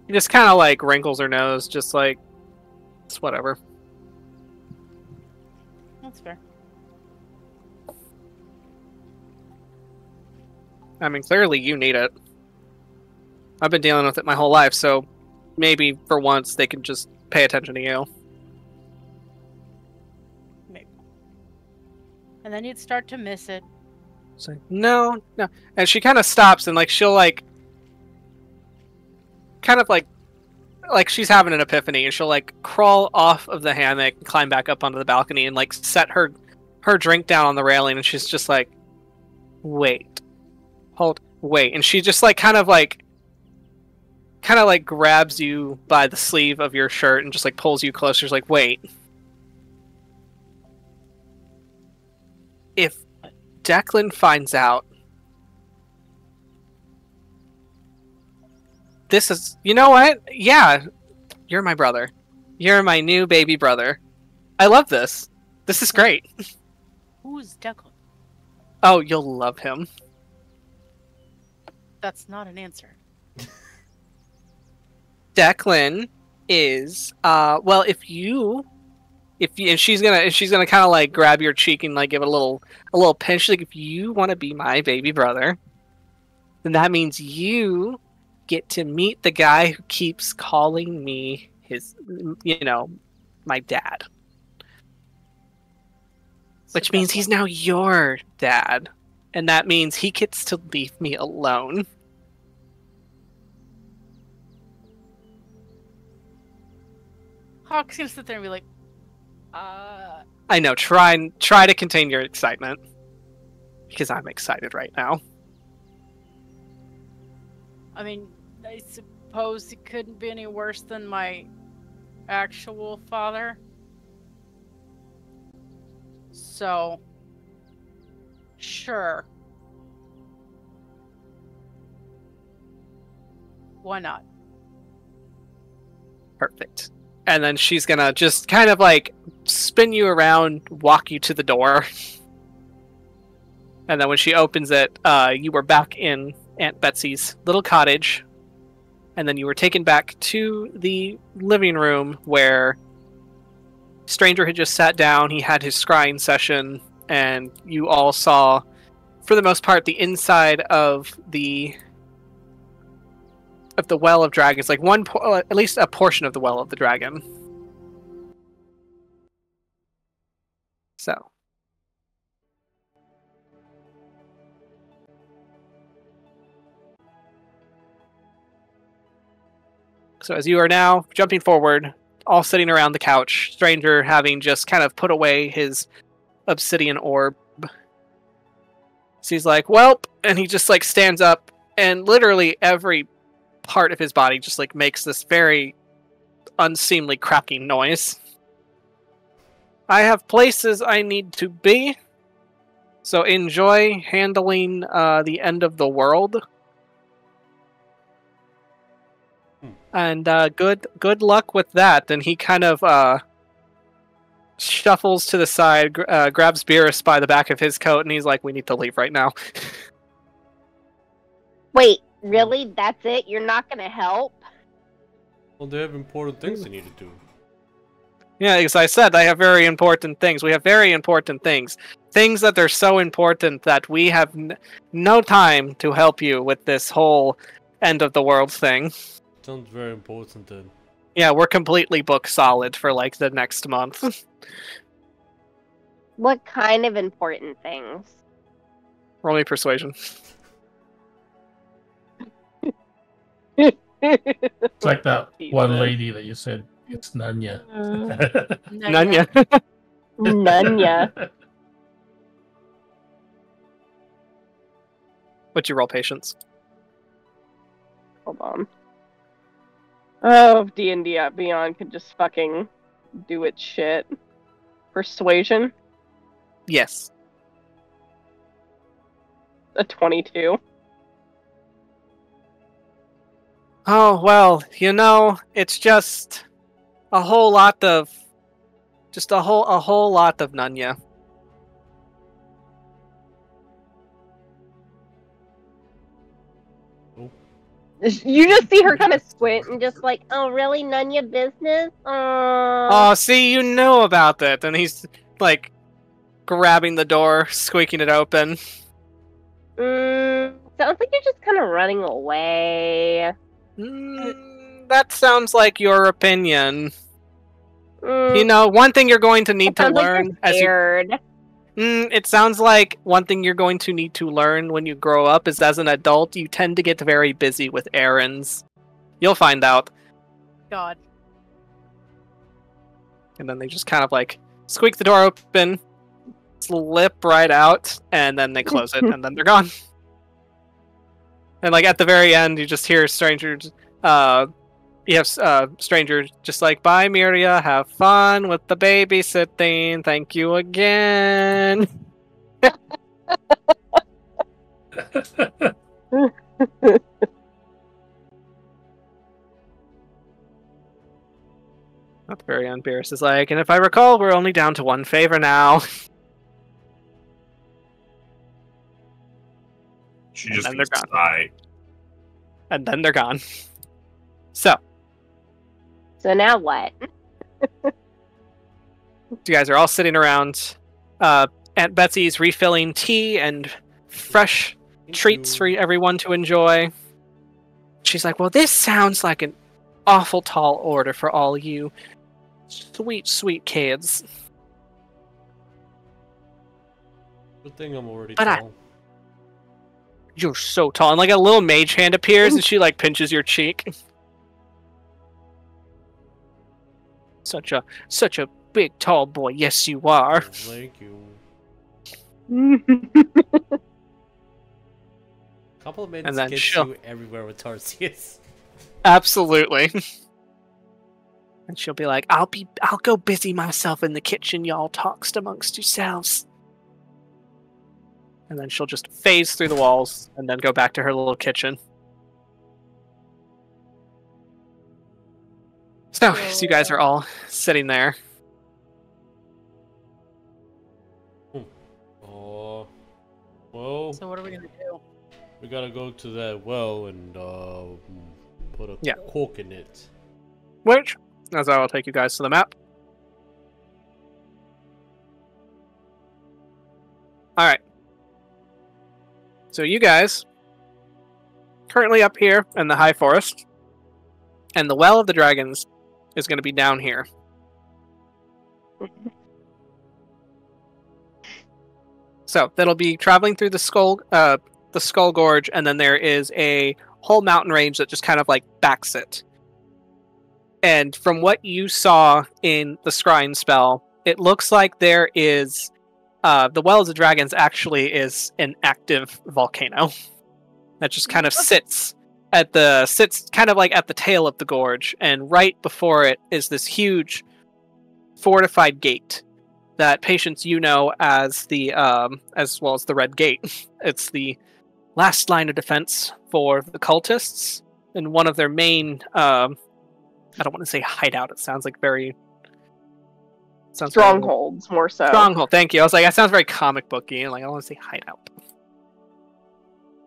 He just kind of like wrinkles her nose, just like, it's whatever. That's fair. I mean, clearly you need it. I've been dealing with it my whole life, so maybe for once they can just pay attention to you. Maybe. And then you'd start to miss it. It's like, no. And she kind of stops and like she'll like kind of like she's having an epiphany, and she'll like crawl off of the hammock and climb back up onto the balcony and like set her drink down on the railing, and she's just like, wait, and she just like kind of like grabs you by the sleeve of your shirt and just like pulls you closer. She's like, wait, if Declan finds out, this is, you know what? Yeah, you're my brother. You're my new baby brother. I love this. This is great. Who's Declan? Oh, you'll love him. That's not an answer. Declan is well, if she's gonna kind of like grab your cheek and like give it a little pinch. Like, if you want to be my baby brother, then that means you get to meet the guy who keeps calling me his, my dad. Which means he's now your dad. And that means he gets to leave me alone. Hawk's gonna sit there and be like, I know, try to contain your excitement. Because I'm excited right now. I mean, I suppose it couldn't be any worse than my actual father. So, sure. Why not? Perfect. And then she's gonna just kind of like spin you around, walk you to the door. And then when she opens it, you were back in Aunt Betsy's little cottage. And then you were taken back to the living room where Stranger had just sat down. He had his scrying session, and you all saw, for the most part, the inside of the Well of Dragons, like at least a portion of the Well of the Dragon. So. So as you are now jumping forward, all sitting around the couch, Stranger having just kind of put away his obsidian orb. So he's like, "Welp," and he just like stands up, and literally every part of his body just like makes this very unseemly cracking noise. I have places I need to be, so enjoy handling the end of the world. And good luck with that. And he kind of shuffles to the side, grabs Beerus by the back of his coat, and he's like, "We need to leave right now." Wait, really? That's it? You're not gonna help? Well, they have important things they need to do. Yeah, as I said, I have very important things. We have very important things. Things that are so important that we have no time to help you with this whole end of the world thing. Sounds very important then. Yeah, we're completely booked solid for like the next month. What kind of important things? Roll me persuasion. It's like that one lady that you said, it's Nanya. Nanya. Nanya. What'd you roll, patience? Hold on. Oh, if D&D Beyond could just fucking do its shit. Persuasion? Yes. A 22. Oh, well, it's just a whole lot of Nanya. You just see her kind of squint and just like, oh, really? None your business? Oh, see, you know about that. And he's, like, grabbing the door, squeaking it open. Sounds like you're just kind of running away. That sounds like your opinion. One thing you're going to need to learn like you're scared. It sounds like one thing you're going to need to learn when you grow up is, as an adult, you tend to get very busy with errands. You'll find out. God. And then they just kind of like squeak the door open, slip right out, and then they close it, and then they're gone. And like at the very end, you just hear Stranger just like, "Bye, Myria. Have fun with the babysitting. Thank you again." That's very Beerus is like, and if I recall, we're only down to one favor now. She And just then they're goes gone. sigh. And then they're gone. So, now what? you guys are all sitting around. Aunt Betsy's refilling tea and fresh treats for everyone to enjoy. She's like, well, this sounds like an awful tall order for all you sweet, sweet kids. Good thing I'm already But tall. You're so tall. And like a little mage hand appears and she like pinches your cheek. Such a big tall boy. Yes, you are. Thank you. Compliments And then gets she'll- you everywhere with Tarsius. Absolutely. And she'll be like, I'll go busy myself in the kitchen, y'all talks amongst yourselves. And then she'll just phase through the walls and then go back to her little kitchen. So you guys are all sitting there. Oh, well, So what are we gonna do? we gotta go to that well and put a Yeah. cork in it. Which, as I will take you guys to the map. Alright. So you guys, currently up here in the High Forest, and the Well of the Dragons is going to be down here. So that'll be traveling through the Skull Gorge, and then there is a whole mountain range that just kind of like backs it. And from what you saw in the Scrying spell, it looks like there is the Well of the Dragons actually is an active volcano that just kind of sits kind of like at the tail of the gorge, and right before it is this huge fortified gate that patients as the as well as the Red Gate. It's the last line of defense for the cultists, and one of their main I don't want to say hideout. It sounds like Strongholds, more so. Stronghold. Thank you. I was like, that sounds very comic booky, and like I want to say hideout.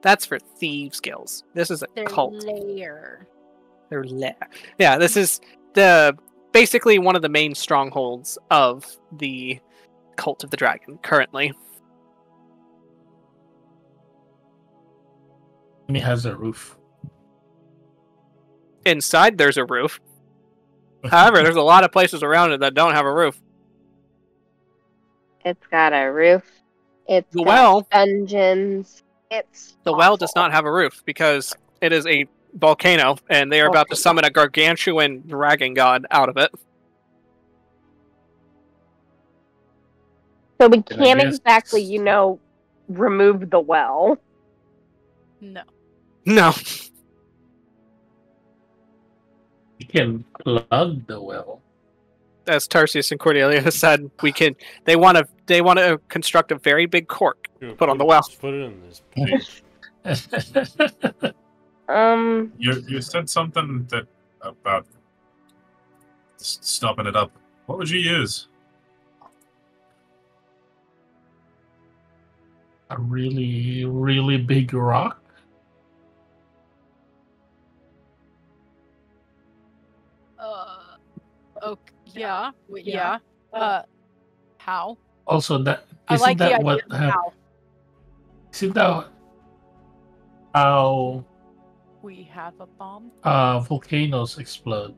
That's for thieves' guilds. This is a Their cult. lair. Their lair. Yeah, this is basically one of the main strongholds of the Cult of the Dragon currently. And it has a roof. Inside, there's a roof. However, there's a lot of places around it that don't have a roof. It's got a roof. It's The got well, dungeons. It's the well does not have a roof because it is a volcano, and they are about to summon a gargantuan dragon god out of it. So we And I can't guess- exactly, remove the well. No. No. You can plug the well. As Tarsius and Cordelia has said, they want to construct a very big cork. Here, Put on the well. Put it in this page. You said something about stopping it up. What would you use? A really, really big rock. Okay. Yeah. Yeah. How? Also, that I isn't like the that idea what of happened? how. Isn't that how We have a bomb. volcanoes explode?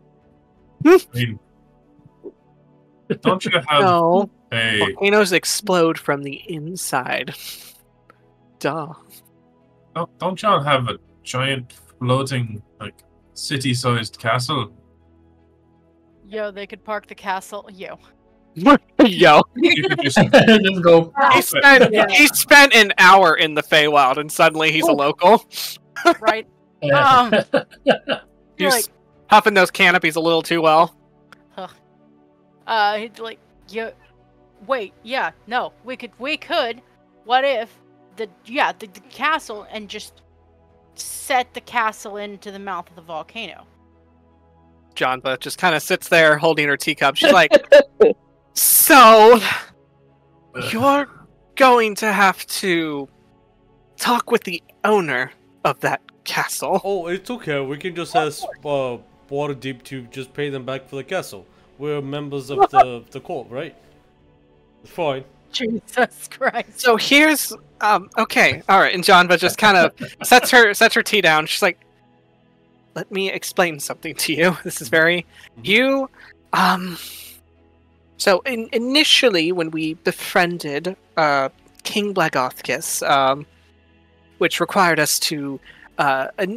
I mean, don't you have No. a... Volcanoes explode from the inside. Duh. Don't y'all have a giant floating, city-sized castle? Yo, they could park the castle. Yo. Yo. You could just... Just go. He spent an hour in the Feywild, and suddenly he's a local. Right? You're He's huffing those canopies a little too well. he'd like, yo, wait, yeah, no, we could, what if the castle and just set the castle into the mouth of the volcano? Janva just kind of sits there holding her teacup. She's like, so, you're going to have to talk with the owner of that castle. Oh, it's okay. We can just ask Waterdeep to just pay them back for the castle. We're members of the court, right? It's fine. Jesus Christ. So here's okay, all right. And Janva just kind of sets her tea down. She's like, "Let me explain something to you. This is very you." So initially, when we befriended King Blagothkis, which required us to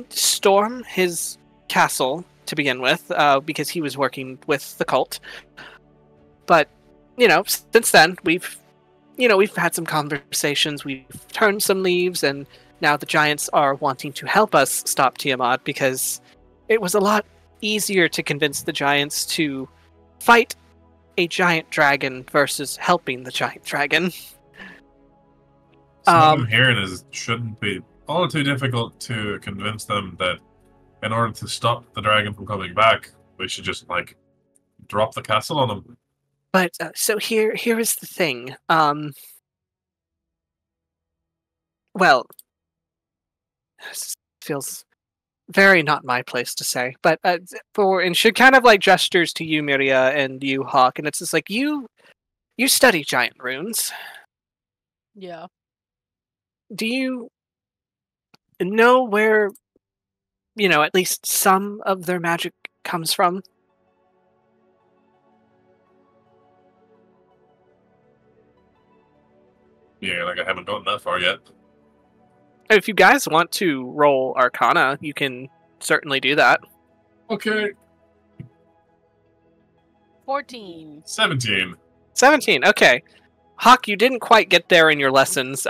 storm his castle to begin with, because he was working with the cult. But since then we've had some conversations. We've turned some leaves, and now the giants are wanting to help us stop Tiamat because it was a lot easier to convince the giants to fight a giant dragon versus helping the giant dragon. So what I'm hearing is it shouldn't be all too difficult to convince them that in order to stop the dragon from coming back, we should just drop the castle on them. But so here is the thing. Well, this feels very not my place to say, but and she kind of gestures to you, Myria, and you, Hawk, and it's just like you study giant runes. Yeah. Do you know where at least some of their magic comes from? Yeah, I haven't gotten that far yet. If you guys want to roll Arcana, you can certainly do that. Okay. 14. 17. 17, okay. Hawk, you didn't quite get there in your lessons.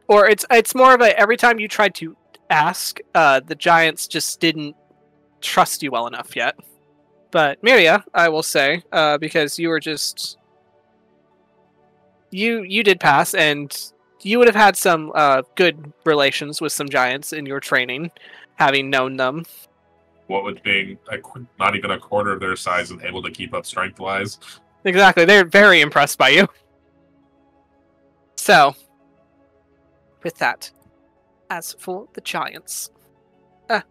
Or it's more of a, every time you tried to ask, the giants just didn't trust you well enough yet. But Myria, I will say, because you were just... You did pass, and you would have had some good relations with some giants in your training, having known them. What with being not even a quarter of their size and able to keep up strength-wise. Exactly, they're very impressed by you. So, with that, as for the giants... Okay,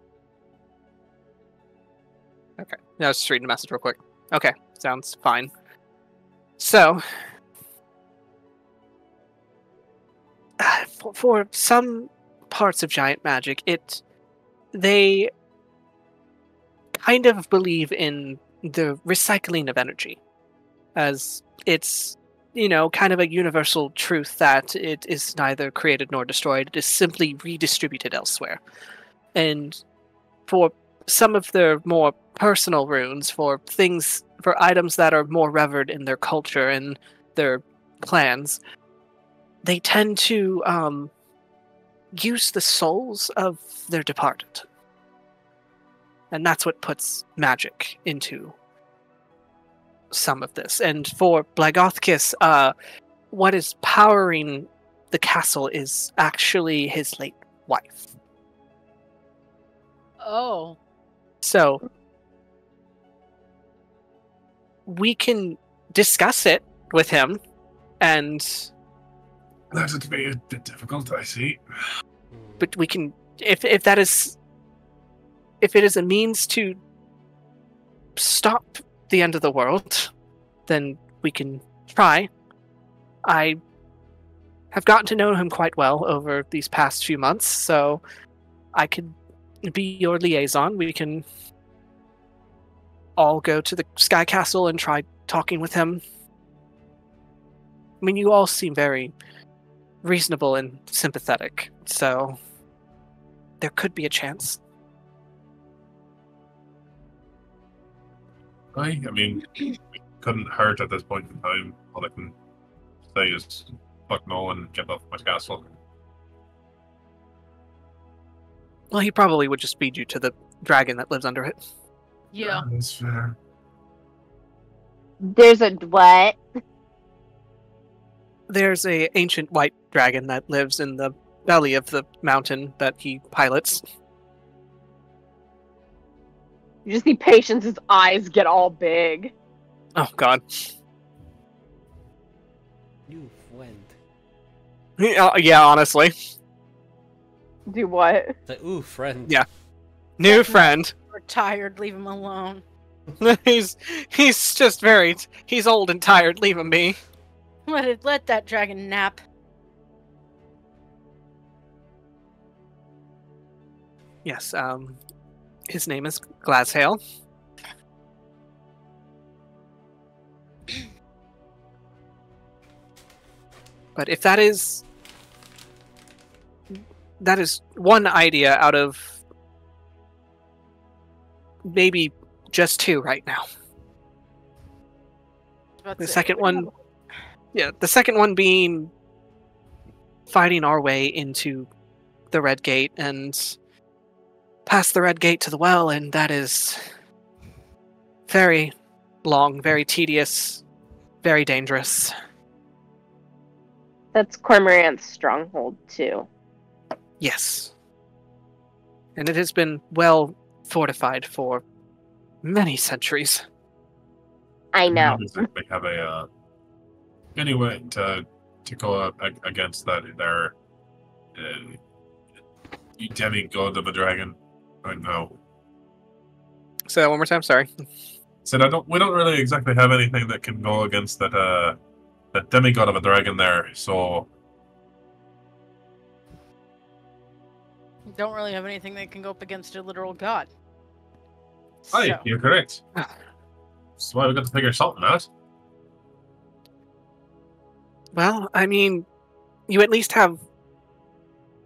now I was just reading a message real quick. Okay, sounds fine. So... For some parts of giant magic, they kind of believe in the recycling of energy, as it's kind of a universal truth that it is neither created nor destroyed. It is simply redistributed elsewhere. And for some of their more personal runes, for items that are more revered in their culture and their clans, they tend to use the souls of their departed. And that's what puts magic into some of this. And for Blagothkis, what is powering the castle is actually his late wife. Oh. So, we can discuss it with him, and... That would be a bit difficult, I see. But we can, if it is a means to stop the end of the world, then we can try. I have gotten to know him quite well over these past few months, so I could be your liaison. We can all go to the Sky Castle and try talking with him. I mean, you all seem very reasonable and sympathetic, so there could be a chance. I mean, it couldn't hurt at this point in time. All I can say is fuck no and get off my castle. Well, he probably would just feed you to the dragon that lives under it. Yeah. That's fair. There's a what? There's a ancient white dragon that lives in the belly of the mountain that he pilots. You just see Patience's eyes get all big. Oh God. New friend. Yeah, honestly. Do what? It's like, ooh, friend. Yeah. New friend. We're tired. Leave him alone. he's just he's old and tired. Leave him be. Let that dragon nap. Yes. His name is Glashale. But if that is one idea out of maybe just two right now. The second one being fighting our way into the Red Gate and past the Red Gate to the well, and that is very long, very tedious, very dangerous. That's Cormorant's stronghold, too. Yes. And it has been well fortified for many centuries. I know. They have a anyway to go up against that. Their demigod of a dragon. I know. Say that one more time. Sorry. Said we don't really exactly have anything that can go against that that demigod of a dragon there. So Don't really have anything that can go up against a literal god. Hi, So, you're correct. That's why we got to figure something out. Well, I mean, you at least have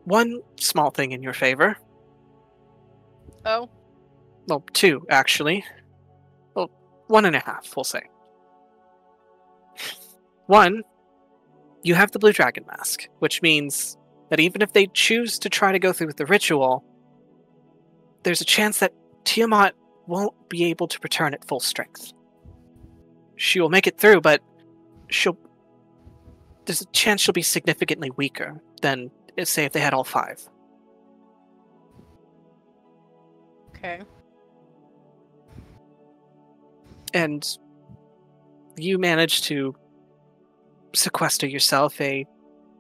one small thing in your favor. oh, Well, two, actually. Well, 1.5, we'll say. One, you have the blue dragon mask, which means that even if they choose to try to go through with the ritual, there's a chance that Tiamat won't be able to return at full strength. She will make it through, but there's a chance she'll be significantly weaker than, say, if they had all 5. okay. And you managed to sequester yourself a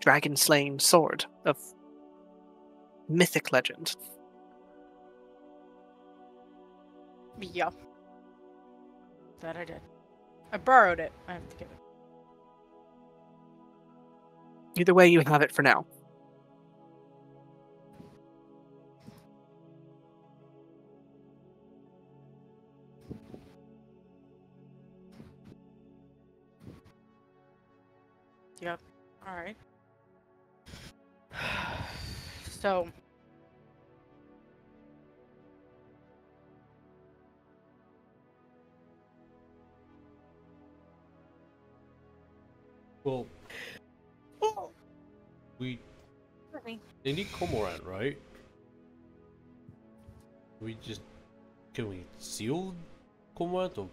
dragon-slaying sword of mythic legend. Yeah. That I did. I borrowed it. I have to give it. Either way, you have it for now. Yep. Alright. So. Well, they need Cormorant, right? Can we seal Cormorant or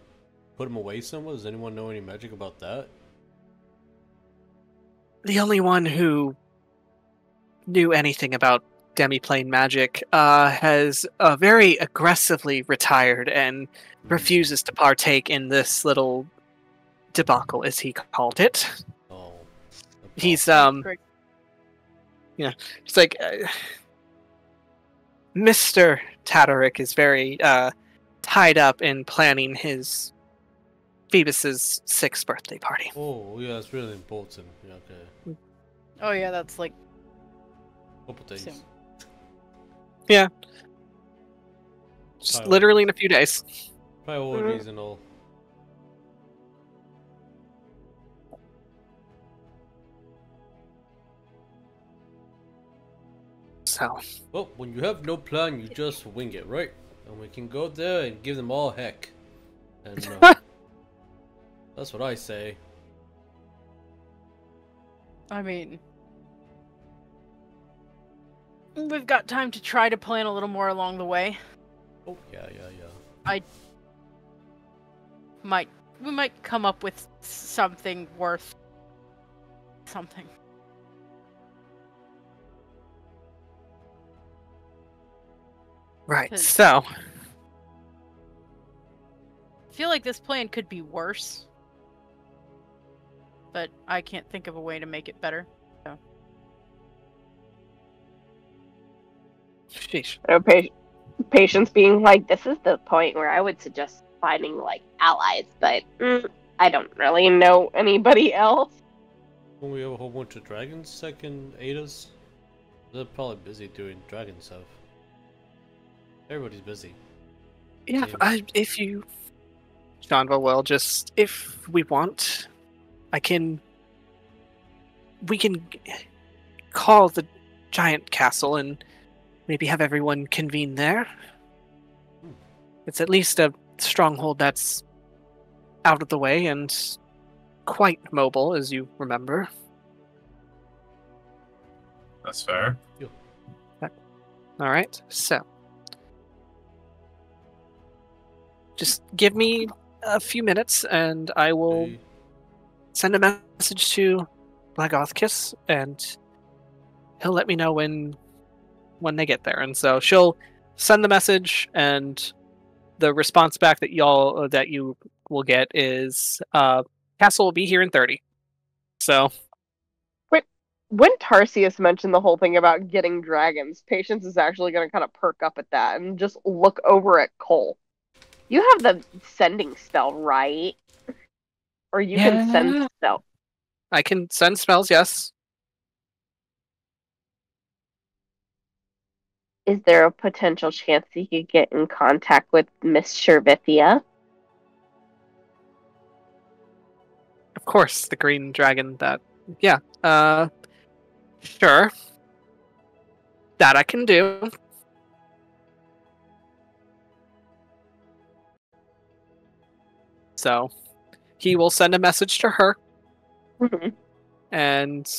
put him away somewhere? Does anyone know any magic about that? The only one who knew anything about demiplane magic has very aggressively retired and refuses to partake in this little debacle, as he called it. Oh, He's Great. yeah, it's like Mr. Tadaric is very tied up in planning his Phoebus's 6th birthday party. Oh, yeah, it's really important. Yeah, okay. Oh yeah, that's like Couple days. soon. Yeah. Just literally in a few days. Priorities and all. So, Well, when you have no plan, you just wing it, right? And we can go there and give them all heck. And that's what I say. I mean, we've got time to try to plan a little more along the way. Oh, yeah. We might come up with something worth something. right. 'Cause- So, feel like this plan could be worse, but I can't think of a way to make it better. So. Sheesh. Patience being like, this is the point where I would suggest finding like allies, but I don't really know anybody else. When we have a whole bunch of dragons that can aid us, they're probably busy doing dragon stuff. Everybody's busy. Yeah, if you, Shanva, well, just if we want, we can call the giant castle and maybe have everyone convene there. It's at least a stronghold that's out of the way and quite mobile, as you remember. That's fair. All right, so just give me a few minutes, and I will send a message to Blagothkiss, and he'll let me know when they get there. And so she'll send the message, and the response back that you will get is castle will be here in 30. So when Tarsius mentioned the whole thing about getting dragons, Patience is actually going to kind of perk up at that and just look over at Cole. You have the sending spell, right? Or you can send spell. I can send spells, yes. Is there a potential chance you could get in contact with Miss Shervithia? Of course, the green dragon that... Yeah, sure. That I can do. So, he will send a message to her. Mm-hmm. And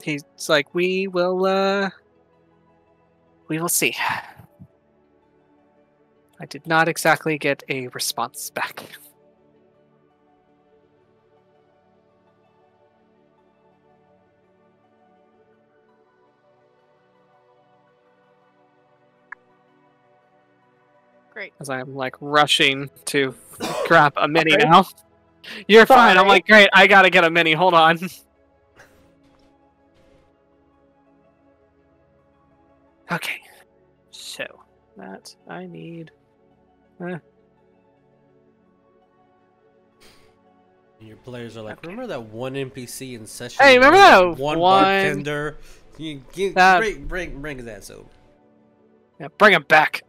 he's like, we will see. I did not exactly get a response back. Great. As I'm like rushing to grab a mini now. You're fine. I'm like, great, I gotta get a mini. Hold on. Okay. So, that I need. Your players are like, remember that one NPC in session? Hey, remember that one bartender? Bring his ass over. Yeah, bring him back.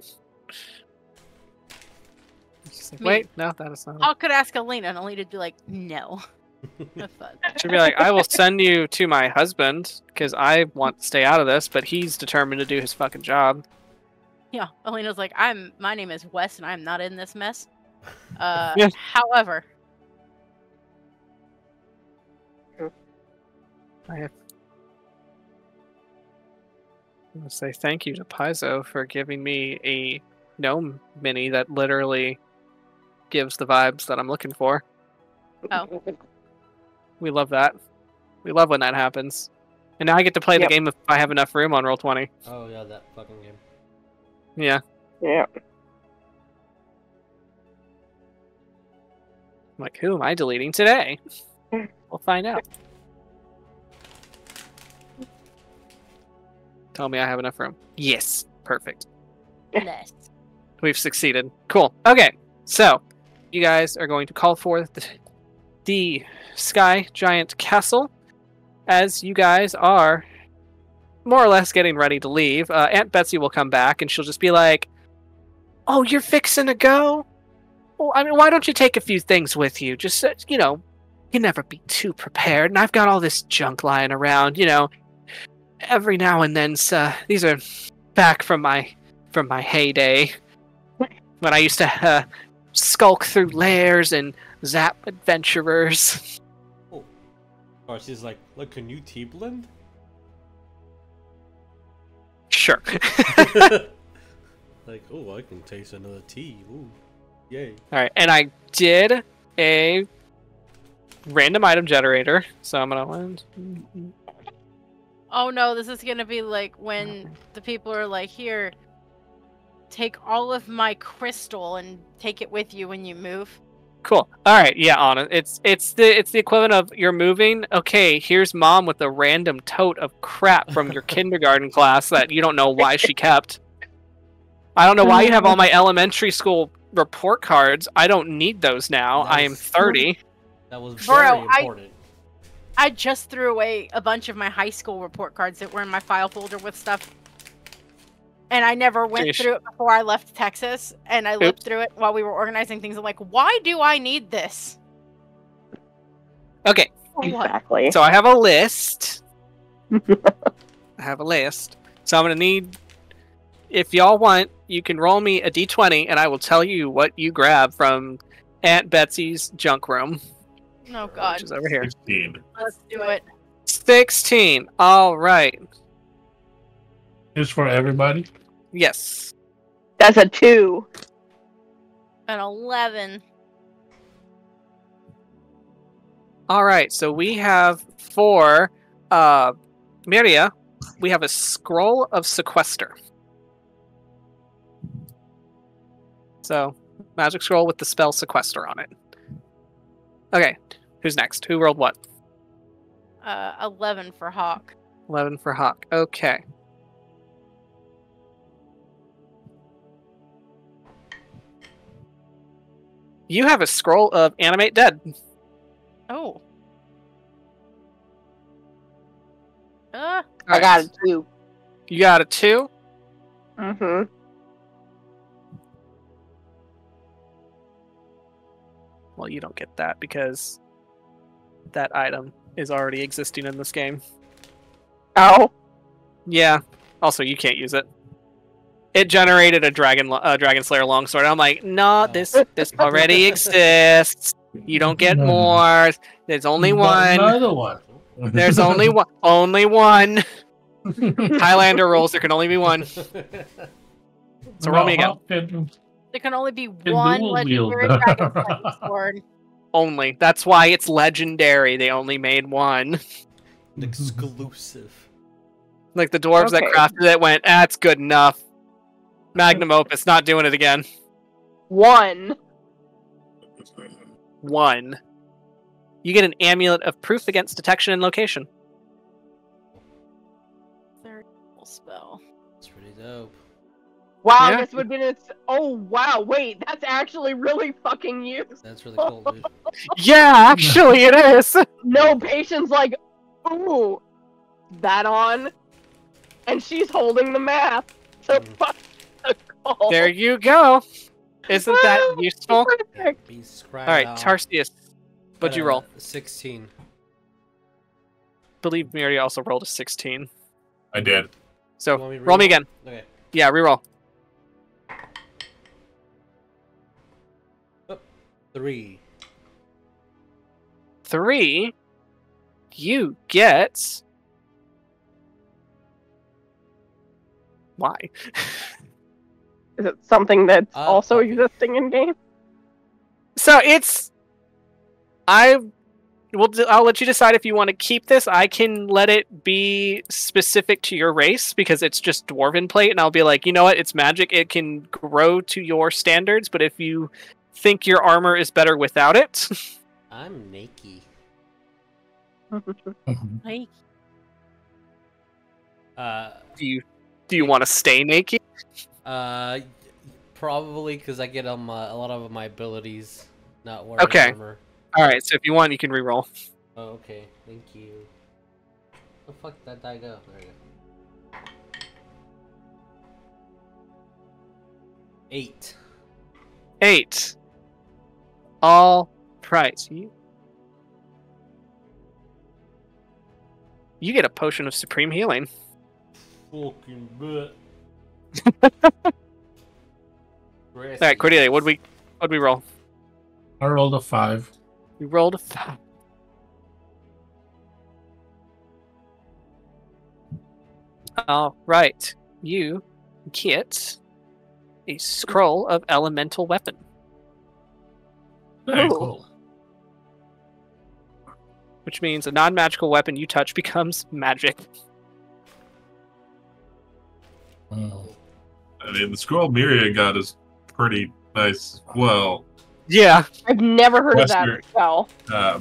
Like, wait, no, that is not. I could ask Alina, and Alina'd be like, no. Have fun. She'd be like, I will send you to my husband, because I want to stay out of this, but he's determined to do his fucking job. Yeah, Alina's like, my name is Wes, and I'm not in this mess. Yeah. However. I'm going to say thank you to Paizo for giving me a gnome mini that literally gives the vibes that I'm looking for. Oh. We love that. We love when that happens. And now I get to play the game if I have enough room on Roll20. Oh yeah, that fucking game. Yeah. Yeah. I'm like, who am I deleting today? We'll find out. Tell me I have enough room. Yes. Perfect. Nice. We've succeeded. Cool. Okay. So, you guys are going to call forth the Sky Giant Castle as you guys are more or less getting ready to leave. Aunt Betsy will come back and she'll just be like, oh, you're fixing to go? Well, I mean, why don't you take a few things with you? Just, you know, you never be too prepared. And I've got all this junk lying around, you know, every now and then. These are back from my heyday when I used to skulk through lairs and zap adventurers. Oh. She's like, look, can you tea blend? Sure. Like, oh, I can taste another tea. Ooh, yay. Alright, and I did a random item generator, so I'm gonna... Oh no, this is gonna be like when the people are like, here, take all of my crystal and take it with you when you move. Cool. All right. Yeah, Anna. It's the equivalent of you're moving. Okay, here's mom with a random tote of crap from your kindergarten class that you don't know why she kept. I don't know why you have all my elementary school report cards. I don't need those now. I am 30. That was very important. I just threw away a bunch of my high school report cards that were in my file folder with stuff. And I never went through it before I left Texas. And I looked through it while we were organizing things. I'm like, why do I need this? Okay. Exactly. So I have a list. So I'm going to need... If y'all want, you can roll me a d20, and I will tell you what you grab from Aunt Betsy's junk room. Oh, God. Which is over here. 16. Let's do it. 16. All right. Just for everybody? Yes. That's a 2. An 11. All right. So we have for Myria, we have a scroll of sequester. So, magic scroll with the spell sequester on it. Okay, who's next? Who rolled what? 11 for Hawk. 11 for Hawk. Okay. You have a scroll of animate dead. Oh. I got a 2. You got a 2? Mm-hmm. Well, you don't get that because that item is already existing in this game. Oh. Yeah. Also, you can't use it. It generated a Dragon Slayer longsword. I'm like, no, this already exists. You don't get more. There's only one. Another one. There's only one. Only one. Highlander rolls. There can only be one. So roll me again. There can only be one legendary dragon sword. Only. That's why it's legendary. They only made one. Exclusive. Like the dwarves that crafted it went, that's good enough. Magnum opus, not doing it again. 1. 1. You get an amulet of proof against detection and location. Very cool spell. That's pretty dope. Wow, Yeah. this would be oh wow, wait, that's actually really fucking useful. That's really cool, dude. Yeah, actually it is. No, Patient's like, ooh, that on, and she's holding the map. So fuck the call. There you go. Isn't that useful? Perfect. Alright, Tarsius. What'd you roll? 16. Believe Myria also rolled a 16. I did. So, You want me to roll me reroll? again. Okay. Yeah, reroll. 3. 3. You get... Why? Is it something that's also okay. existing in game? So it's... I'll let you decide if you want to keep this. I can let it be specific to your race because it's just Dwarven plate, and I'll be like, you know what? It's magic. It can grow to your standards, but if you think your armor is better without it... I'm naked. Hey. Do you want to stay naked? Probably because I get a lot of my abilities not wearing armor. Alright, so if you want, you can reroll. Oh, okay. Thank you. Where the fuck did that die go? There we go. 8. 8. All right. You get a potion of supreme healing. Fucking butt. Alright, Cordelia, what'd we roll? I rolled a 5. We rolled a 5. Alright. You get a scroll of elemental weapon. Very cool. Which means a non-magical weapon you touch becomes magic. Oh. I mean, the scroll Myria got is pretty nice as well. Yeah. I've never heard of Wester, that spell.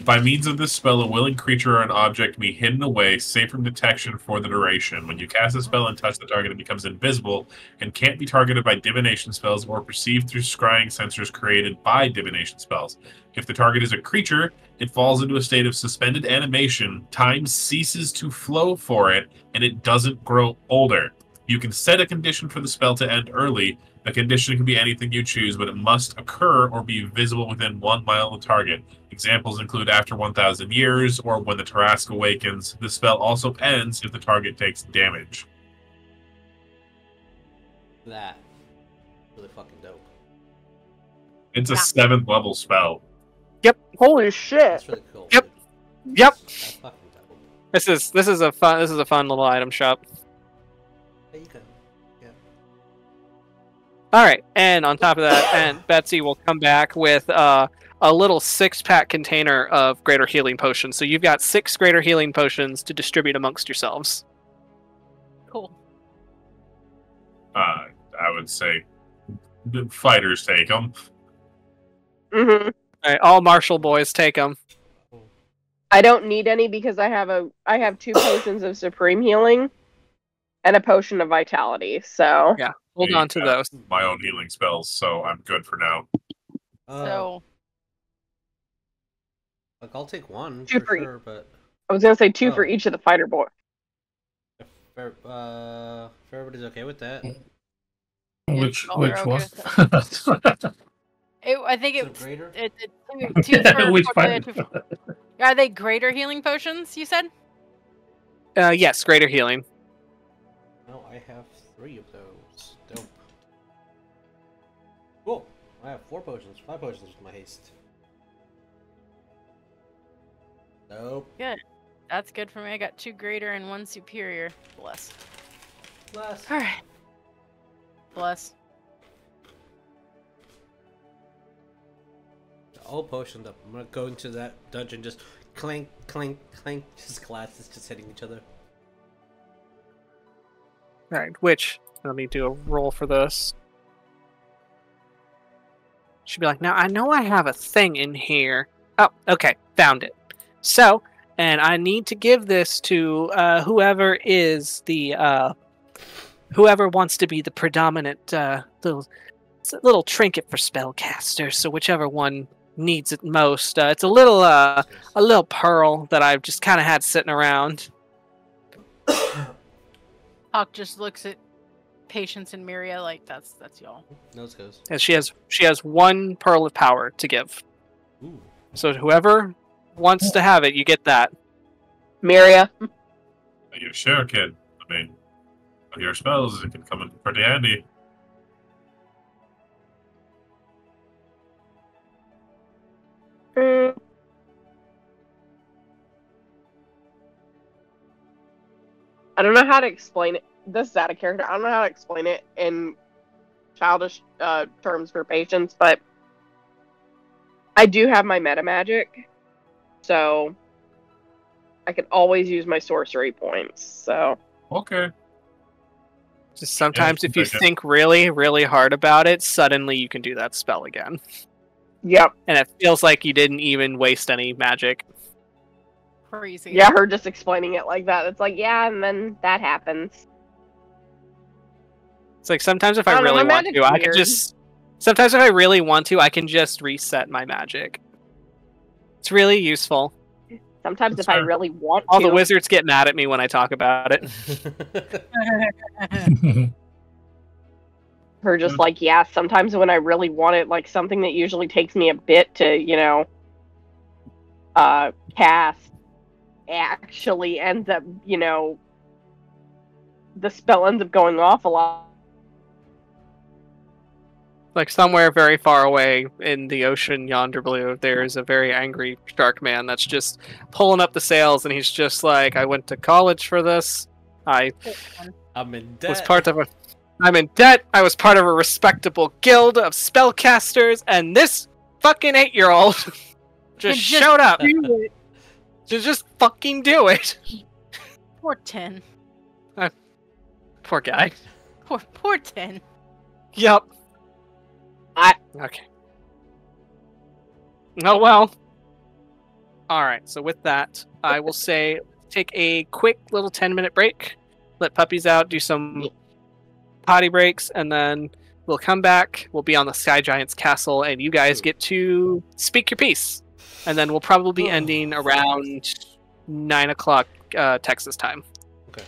By means of this spell, a willing creature or an object can be hidden away, safe from detection for the duration. When you cast a spell and touch the target, it becomes invisible and can't be targeted by divination spells or perceived through scrying sensors created by divination spells. If the target is a creature, it falls into a state of suspended animation, time ceases to flow for it, and it doesn't grow older. You can set a condition for the spell to end early. The condition can be anything you choose, but it must occur or be visible within 1 mile of the target. Examples include after 1,000 years or when the Tarrasque awakens. The spell also ends if the target takes damage. That really fucking dope. It's a 7th level spell. Holy shit! That's really cool. Yep. dude. Yep. That's fucking dope. This is a fun little item shop. There you go. All right, and on top of that, and Betsy will come back with a little 6-pack container of greater healing potions. So you've got 6 greater healing potions to distribute amongst yourselves. Cool. I would say the fighters take them. Mm-hmm. All right, all martial boys take them. I don't need any because I have 2 potions of supreme healing and a potion of vitality. So Yeah, hold on to those. My own healing spells, so I'm good for now. So Like, I'll take one Two for for sure, but I was gonna say 2 for Oh. each of the fighter boys. if everybody's okay with that. Which all are one? I think Is it it's greater? two for Which Cordelia, fighter? 2 for... Are they greater healing potions? You said. Yes, greater healing. No, I have 3 of those. Dope. Cool. I have 4 potions, 5 potions with my haste. Nope. That's good for me. I got 2 greater and 1 superior. Bless. Bless. All right. Bless. All potioned up. I'm gonna go into that dungeon, just clank, clank, clank. Just glasses just hitting each other. All right, which let me do a roll for this. She'd be like, now I know I have a thing in here. Oh, okay, found it. So, and I need to give this to whoever is the whoever wants to be the predominant little trinket for spellcasters. So whichever one needs it most. It's a little pearl that I've just kind of had sitting around. Hawk just looks at Patience and Myria like that's y'all. Nose goes. And she has 1 pearl of power to give. Ooh. So whoever wants to have it, you get that. Myria. You sure, kid. I mean, with your spells, it can come in pretty handy. I don't know how to explain it. This is out of character. I don't know how to explain it in childish terms for Patience, but I do have my meta magic, so I can always use my sorcery points. So Okay. Just sometimes Yeah, if you okay. think really, really hard about it, suddenly you can do that spell again. yep, And it feels like you didn't even waste any magic. Crazy. yeah, her just explaining it like that. It's like, yeah, and then that happens. It's like sometimes if I I don't know, really my want magic's to, I can weird. just... Sometimes if I really want to, I can just reset my magic. It's really useful. Sometimes That's if I fair. really want All to. the wizards get mad at me when I talk about it. Her just like, yeah, sometimes when I really want it, like something that usually takes me a bit to, cast actually ends up, the spell ends up going off a lot. Like somewhere very far away in the ocean yonder blue, there's a very angry shark man that's just pulling up the sails, and he's just like, I went to college for this. I I'm in debt. was part of a... I'm in debt. I was part of a respectable guild of spellcasters, and this fucking 8-year-old just showed up. Just fucking do it. Poor 10. Poor guy. Poor 10. Yep. Okay. Oh well. All right. So with that, I will say take a quick little 10-minute break. Let puppies out, do some potty breaks, and then we'll come back. We'll be on the Sky Giant's castle, and you guys get to speak your piece. And then we'll probably be ending around 9 o'clock Texas time. Okay.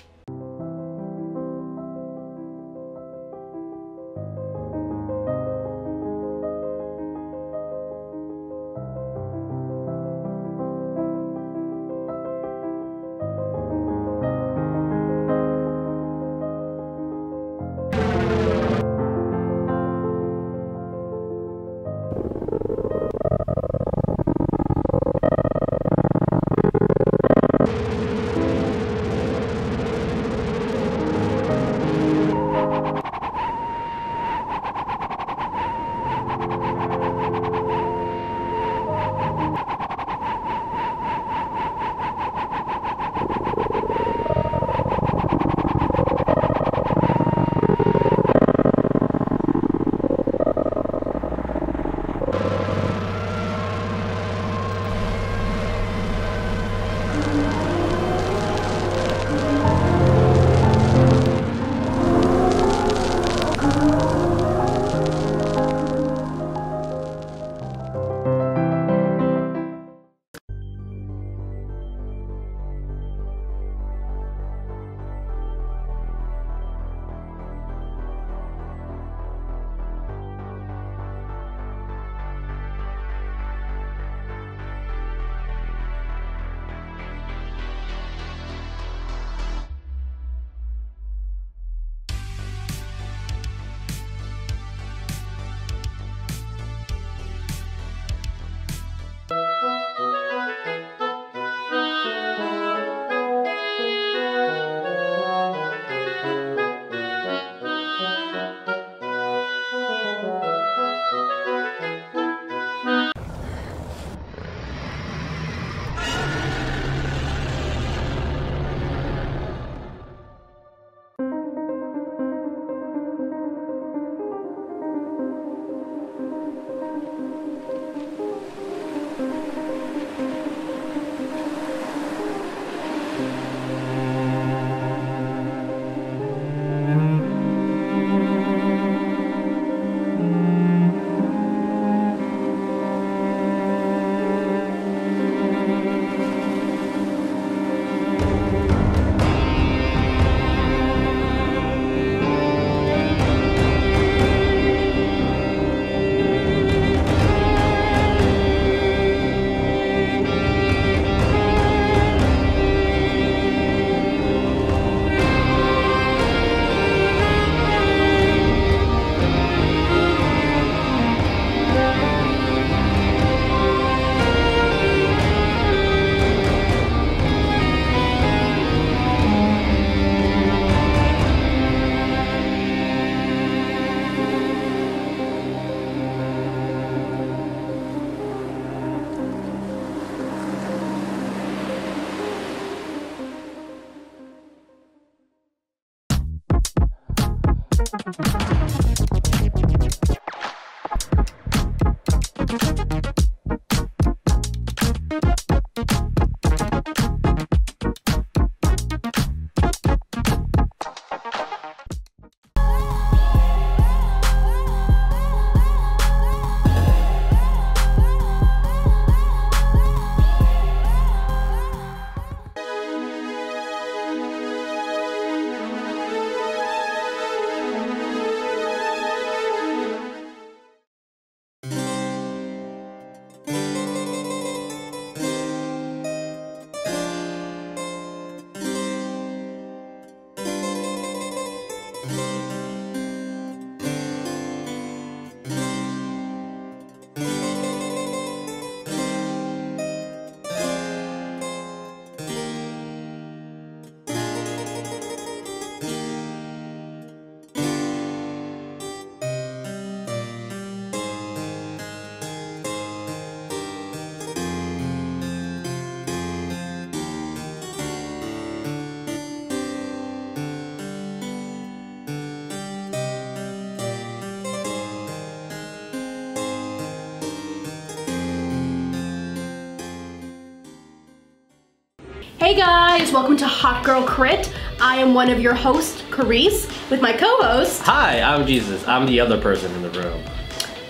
Hey guys, welcome to Hot Girl Crit. I am one of your hosts, Carice, with my co-host. Hi, I'm Jesus. I'm the other person in the room.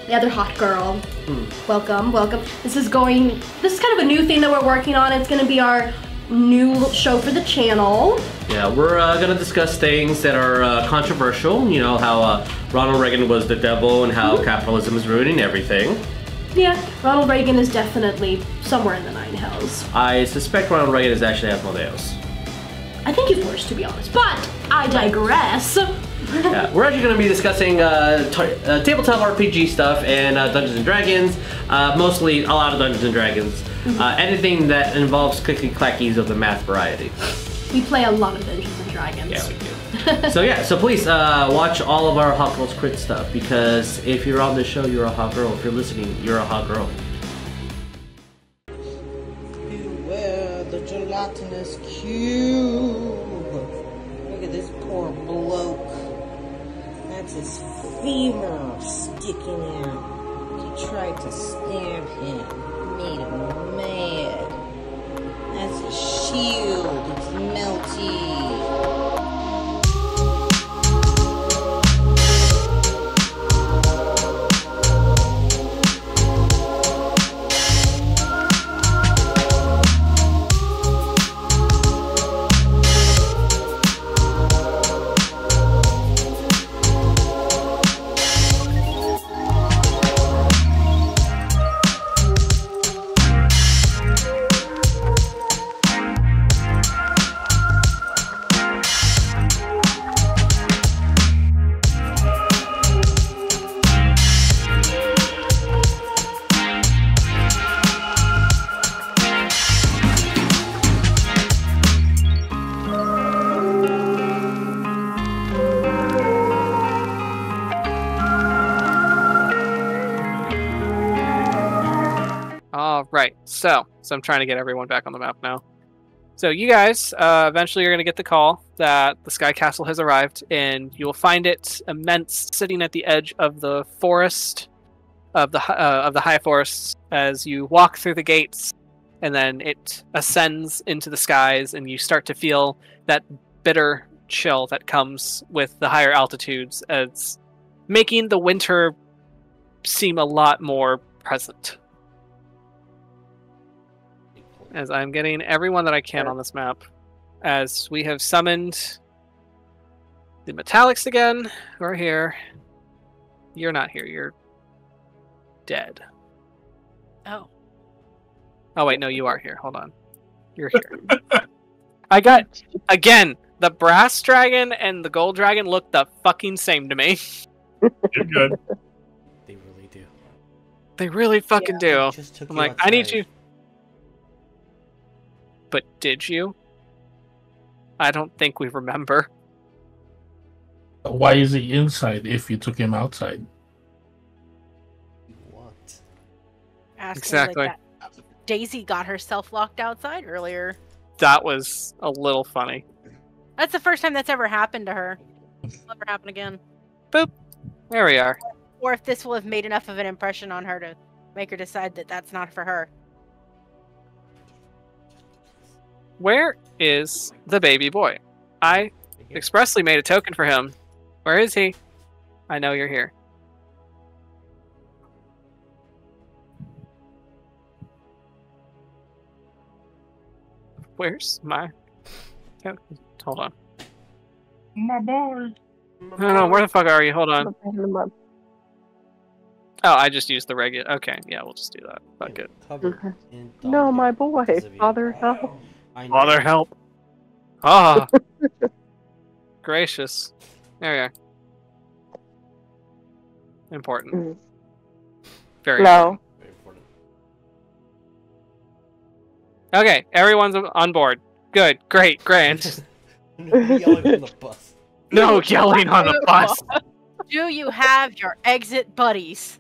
The other hot girl. Welcome, welcome. This is kind of a new thing that we're working on. It's gonna be our new show for the channel. Yeah, we're gonna discuss things that are controversial. You know, how Ronald Reagan was the devil and how capitalism is ruining everything. Yeah, Ronald Reagan is definitely somewhere in the Nine Hells. I suspect Ronald Reagan is actually Asmodeus. I think he's worse, to be honest, but I digress. Yeah, we're actually going to be discussing tabletop RPG stuff and Dungeons and Dragons, mostly a lot of Dungeons and Dragons. Anything that involves clicky-clackies of the math variety. We play a lot of Dungeons and Dragons. Yeah, we do. So please watch all of our Hot Girls Crit stuff, because if you're on this show, you're a hot girl. If you're listening, you're a hot girl. Beware the gelatinous cube. Look at this poor bloke. That's his femur sticking out. He tried to stab him. Made him mad. That's his shield. It's melty. Right, so I'm trying to get everyone back on the map now. So you guys eventually are going to get the call that the Sky Castle has arrived, and you will find it immense, sitting at the edge of the forest, of the high forests, as you walk through the gates, and then it ascends into the skies, and you start to feel that bitter chill that comes with the higher altitudes, as making the winter seem a lot more present. As I'm getting everyone that I can on this map, as we have summoned the Metallics again, who are here. You're not here, you're dead. Oh. Oh wait, no, you are here. Hold on. You're here. I got, again, the brass dragon and the gold dragon look the fucking same to me. You're good. They really do. They really fucking do. I'm like, I need you. But did you? I don't think we remember. Why is he inside if you took him outside? What? Exactly. Like that. Daisy got herself locked outside earlier. That was a little funny. That's the first time that's ever happened to her. It'll never happen again. Boop. There we are. Or if this will have made enough of an impression on her to make her decide that that's not for her. Where is the baby boy? I expressly made a token for him. Where is he? I know you're here. Where's my token? Hold on. My boy. No, where the fuck are you? Hold on. Oh, I just used the regular. Okay, yeah, we'll just do that. Fuck it. No, my boy. Father, help. Father, help. Ah. Gracious. There we are. Important. Very No. important. Okay, everyone's on board. Good, great, grand. Yelling from the bus. No yelling on the bus. Do you have your exit buddies?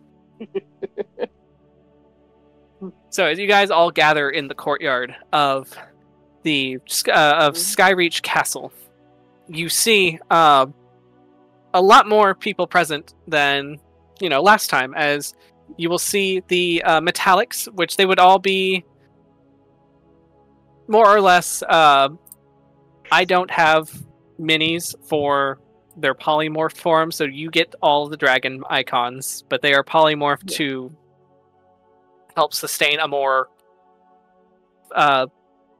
So as you guys all gather in the courtyard of the Skyreach Castle, you see a lot more people present than last time. As you will see the Metallics, which they would all be more or less, I don't have minis for their polymorph form, so you get all the dragon icons, but they are polymorphed to help sustain a more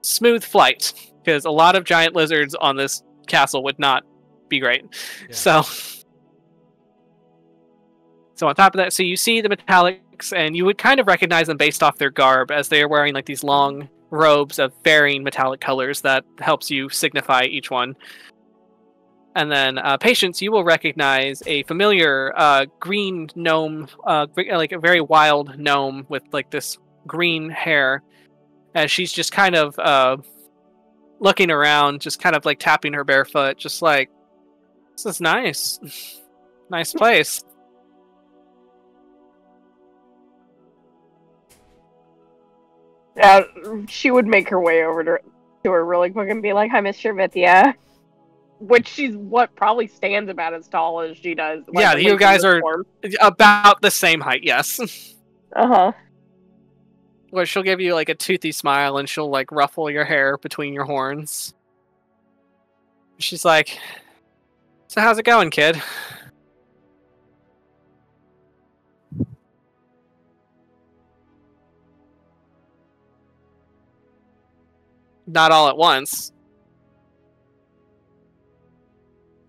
smooth flight, because a lot of giant lizards on this castle would not be great. Yeah. So on top of that, so you see the metallics, and you would kind of recognize them based off their garb, as they are wearing like these long robes of varying metallic colors that helps you signify each one. And then Patience, you will recognize a familiar green gnome, like a very wild gnome with like this green hair, as she's just kind of looking around, just kind of like tapping her bare foot, just like, this is nice. Nice place. She would make her way over to her really quick and be like, "Hi, Miss Shervithia," which she's probably stands about as tall as she does. Like, Yeah, you guys are about the same height. Yes. Uh-huh. Where she'll give you like a toothy smile, and she'll like ruffle your hair between your horns. She's like, "So how's it going, kid?" Not all at once.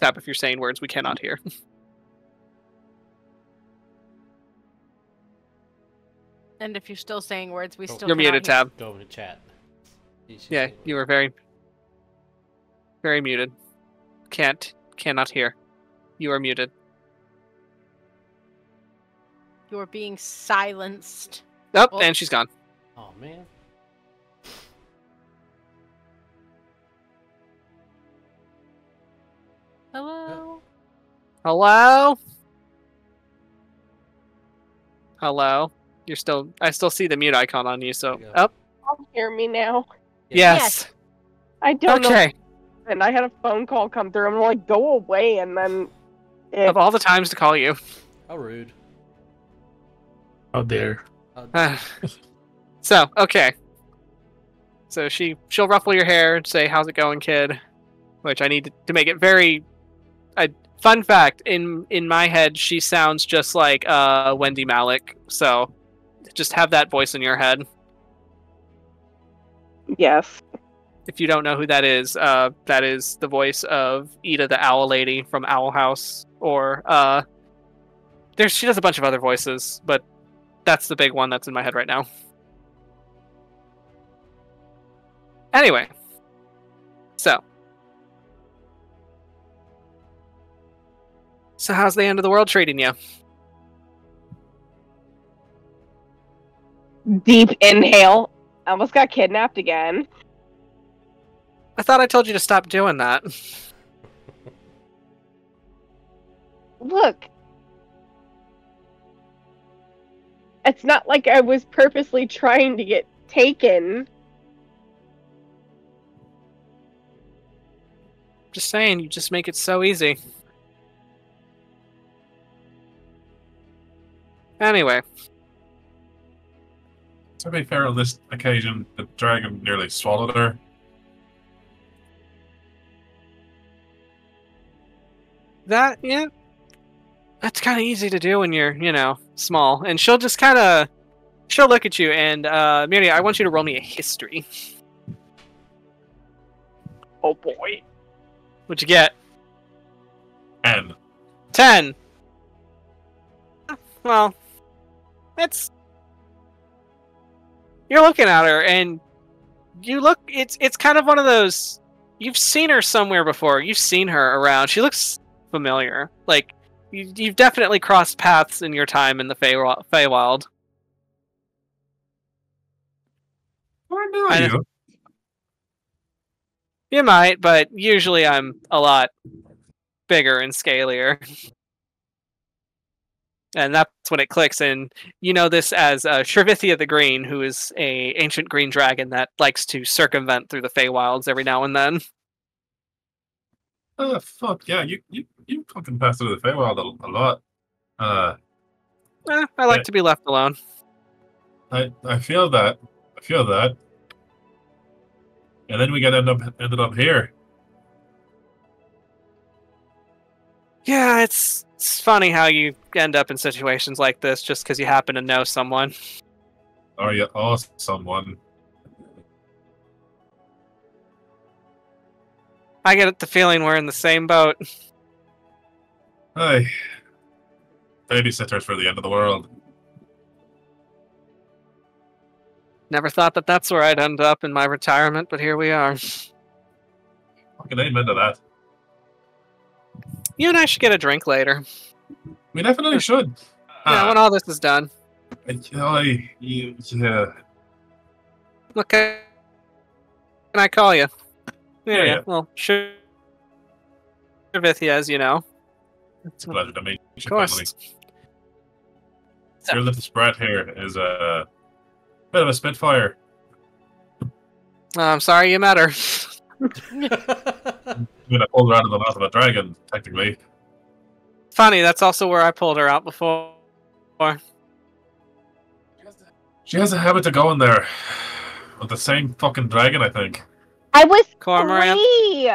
Tap if you're saying words we cannot hear. And if you're still saying words, we still You're cannot muted, hear. Tab. Go over to chat. Yeah, you were very, very muted. Cannot hear. You are muted. You are being silenced. Nope, Oh. and she's gone. Oh man. Hello? Hello? Hello? I still see the mute icon on you, so... There you Oh, Y'all hear me now? yes. I don't know. Okay. And I had a phone call come through. I'm like, go away, and then Of all the times to call you. How rude. Out there. So, okay. So she'll ruffle your hair and say, "How's it going, kid?" Which I need to make it very... fun fact, in my head, she sounds just like Wendy Malick, so just have that voice in your head. yes. If you don't know who that is the voice of Ida the Owl Lady from Owl House, or she does a bunch of other voices, but that's the big one that's in my head right now. Anyway, so how's the end of the world treating you? Deep inhale. I almost got kidnapped again. I thought I told you to stop doing that. Look. It's not like I was purposely trying to get taken. Just saying, you just make it so easy. Anyway. To be fair, on this occasion, the dragon nearly swallowed her. Yeah. That's kind of easy to do when you're, small. And she'll just she'll look at you and, Myria, I want you to roll me a history. Oh boy. What'd you get? 10. 10. Well, you're looking at her and it's kind of one of those, you've seen her somewhere before. You've seen her around. She looks familiar. Like, you've definitely crossed paths in your time in the Feywild. Why know I you? You might, but usually I'm a lot bigger and scalier. And that's when it clicks, and you know this as Shervithia the Green, who is a ancient green dragon that likes to circumvent through the Feywilds every now and then. Oh, fuck, yeah, you fucking pass through the Feywild a lot. I like to be left alone. I feel that. And then we ended up here. Yeah, it's funny how you end up in situations like this just because you happen to know someone. Or you owe someone. I get the feeling we're in the same boat. Hey. Babysitters for the end of the world. Never thought that that's where I'd end up in my retirement, but here we are. Fucking amen to that. You and I should get a drink later. We definitely should. Yeah, when all this is done. Yeah. Look, can I call you? Yeah. Well, sure. With you, as you know. It's a pleasure to meet you. Of course. Finally. Your little spread here is a bit of a spitfire. I'm sorry you met her. I mean, I pulled her out of the mouth of a dragon, technically. Funny, that's also where I pulled her out before. She has a habit of going there. With the same fucking dragon, I think. I was Cormorant. 3!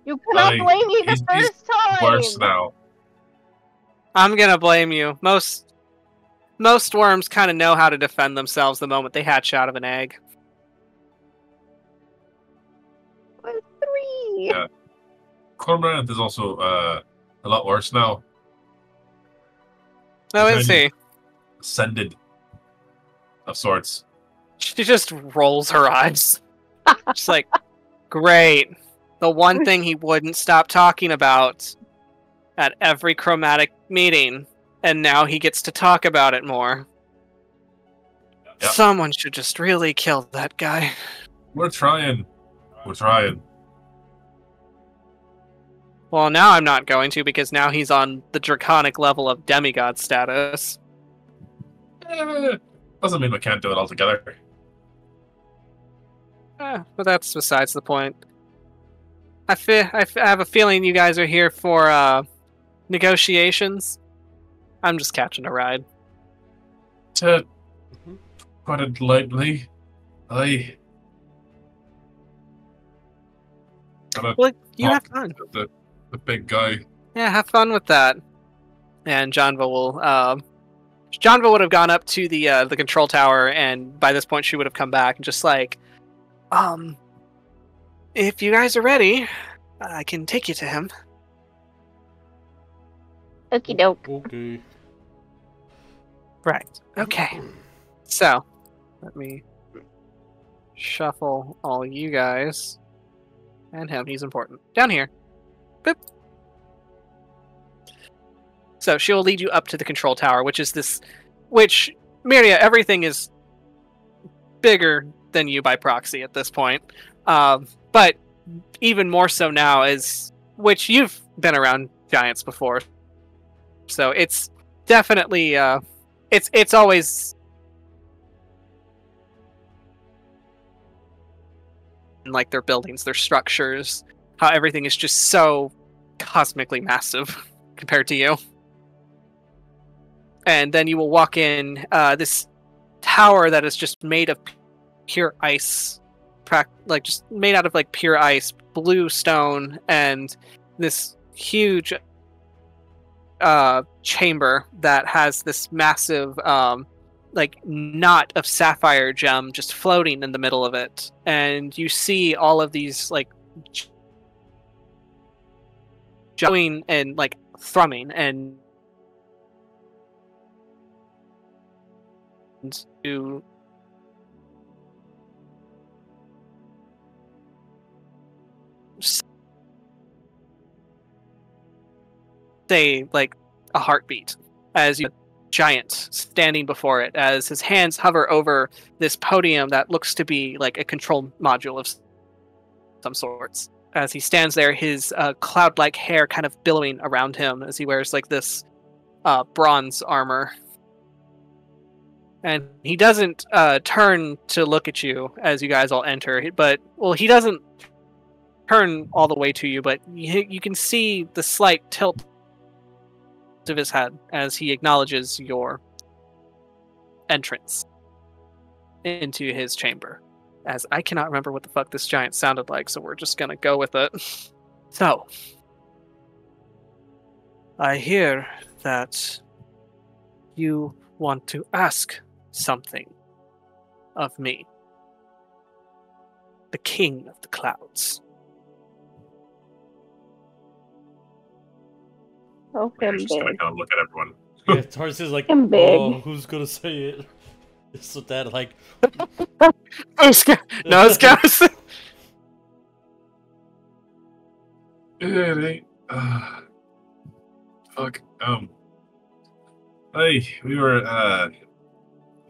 You cannot blame me the he's first time! Worse now. I'm gonna blame you. Most worms kind of know how to defend themselves the moment they hatch out of an egg. I was 3! Yeah. Cormorant is also a lot worse now. Oh, is he? Ascended. Of sorts. She just rolls her eyes. Just like, great. The one thing he wouldn't stop talking about at every chromatic meeting, and now he gets to talk about it more. Yep. Someone should just really kill that guy. We're trying. We're trying. Well, now I'm not going to, because now he's on the draconic level of demigod status. Doesn't mean we can't do it all together. But that's besides the point. I have a feeling you guys are here for negotiations. I'm just catching a ride. To put it lightly, I gotta Well, you have talk fun. to the big guy. Yeah, have fun with that. And Janva will. Janva would have gone up to the control tower, and by this point she would have come back and just like, if you guys are ready, I can take you to him. Okie doke. Okay. Right. Okay. So, let me shuffle all you guys and him. He's important. Down here. Boop. So she'll lead you up to the control tower, which is this. Which, Myria, everything is bigger than you by proxy at this point. But even more so now, which you've been around giants before. So it's definitely it's always like their buildings, their structures, how everything is just so cosmically massive compared to you. And then you will walk in this tower that is just made of pure ice, like just made out of like pure ice, blue stone, and this huge chamber that has this massive like knot of sapphire gem just floating in the middle of it. And you see all of these like going and like thrumming and to say like a heartbeat as you giant standing before it, as his hands hover over this podium that looks to be like a control module of some sorts. As he stands there, his cloud-like hair kind of billowing around him as he wears like this bronze armor. And he doesn't turn to look at you as you guys all enter, but, well, he doesn't turn all the way to you, but you can see the slight tilt of his head as he acknowledges your entrance into his chamber. as I cannot remember what the fuck this giant sounded like, so we're just gonna go with it. So, I hear that you want to ask something of me, the King of the Clouds. Oh, We're him just gonna big. kind of look at everyone. Yeah, Tarsius is like, Him big. oh, who's gonna say it? So that like, No, it's guys. Fuck. Hey, we were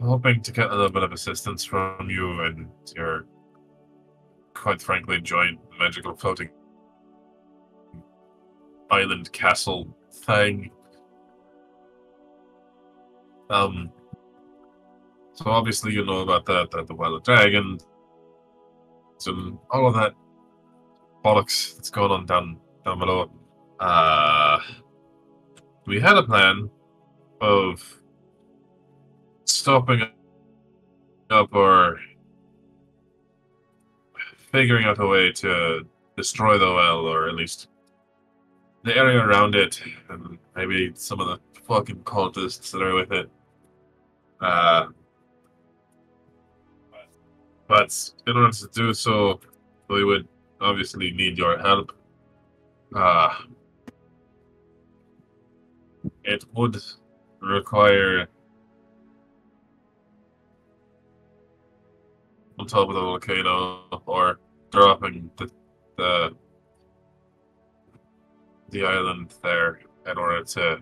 hoping to get a little bit of assistance from you and your, quite frankly, giant magical floating island castle thing. So obviously you know about the wild dragon and all of that bollocks that's going on down below. We had a plan of stopping up or figuring out a way to destroy the well, or at least the area around it, and maybe some of the fucking cultists that are with it. But in order to do so, we would obviously need your help. It would require on top of the volcano or dropping the island there in order to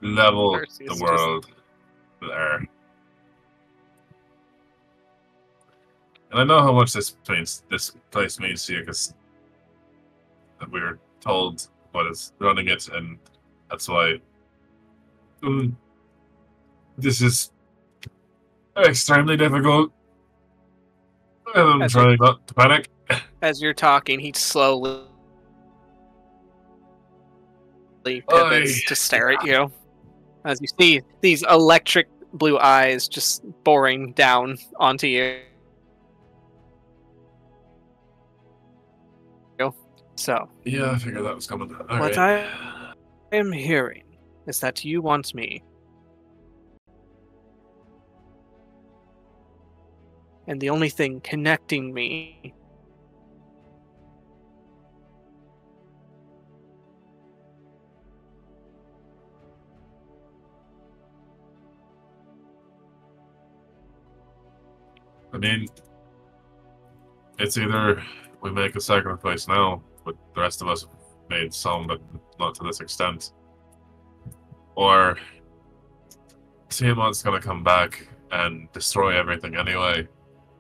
level Tarsius the world there. And I know how much this place means to you, because we were told what is running it, and that's why this is extremely difficult. And I'm trying not to panic. As you're talking, he slowly pivots to stare at you. As you see these electric blue eyes just boring down onto you. So, Yeah, I figured that was coming. All what right. I am hearing is that you want me, and the only thing connecting me I mean, it's either we make a sacrifice now, but the rest of us have made some, but not to this extent, or Tiamat's gonna come back and destroy everything anyway,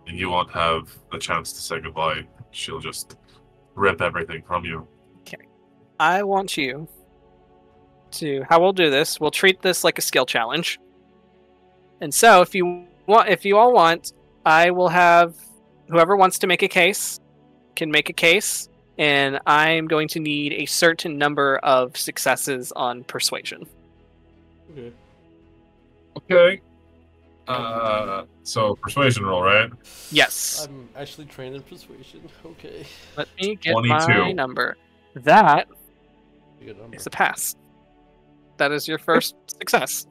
and you won't have the chance to say goodbye. She'll just rip everything from you. I want you to, how we'll do this, we'll treat this like a skill challenge. And so if you all want, I will have whoever wants to make a case can make a case, and I'm going to need a certain number of successes on persuasion. Okay. So persuasion roll, right? Yes. I'm actually trained in persuasion. Okay. Let me get 22. my number. That Good number. is a pass. That is your first success.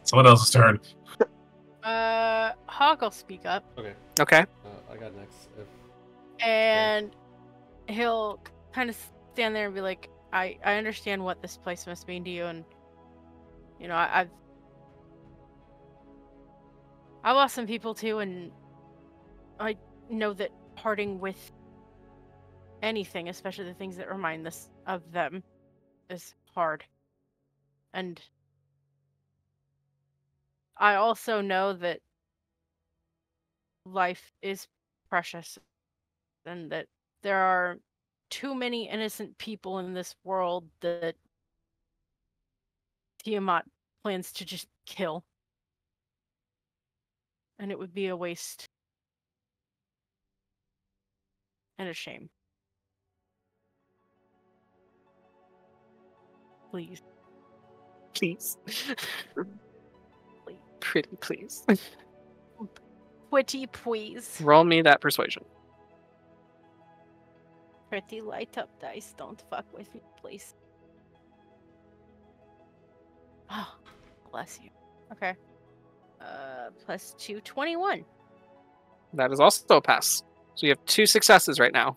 Someone else's turn. Hawk will speak up, Okay. Okay. I got next. and he'll kind of stand there and be like, I understand what this place must mean to you, and you know, I've lost some people too, and I know that parting with anything, especially the things that remind us of them, is hard. And I also know that life is precious, and that there are too many innocent people in this world that Tiamat plans to just kill. And it would be a waste and a shame. Please. Please. Pretty please. Pretty please. Roll me that persuasion. Pretty light up dice. Don't fuck with me, please. Oh, bless you. Okay. Plus 2, 21. That is also a pass. So you have 2 successes right now.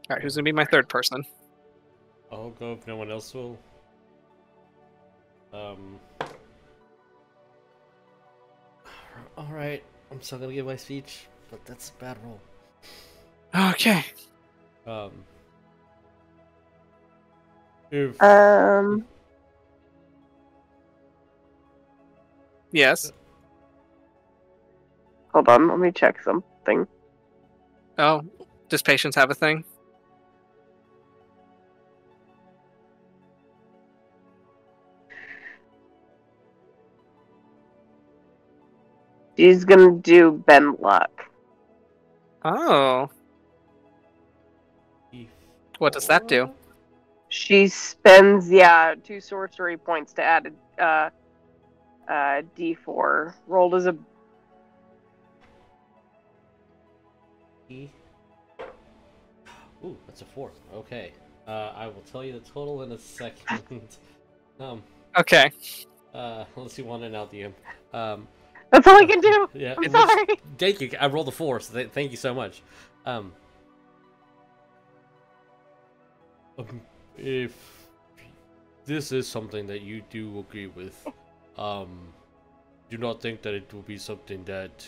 Alright, who's gonna be my third person? I'll go if no one else will. Alright, I'm still gonna give my speech, but that's a bad roll. Okay. If Yes. Hold on, let me check something. Oh, does patience have a thing? She's gonna do bend luck. Oh. What does that do? She spends 2 sorcery points to add a D4 rolled as a. Ooh, that's a 4. Okay. I will tell you the total in a second. Okay. Unless you want an LDM. That's all I can do. Yeah. I'm sorry. Thank you. I rolled a 4, so thank you so much. If this is something that you do agree with, do not think that it will be something that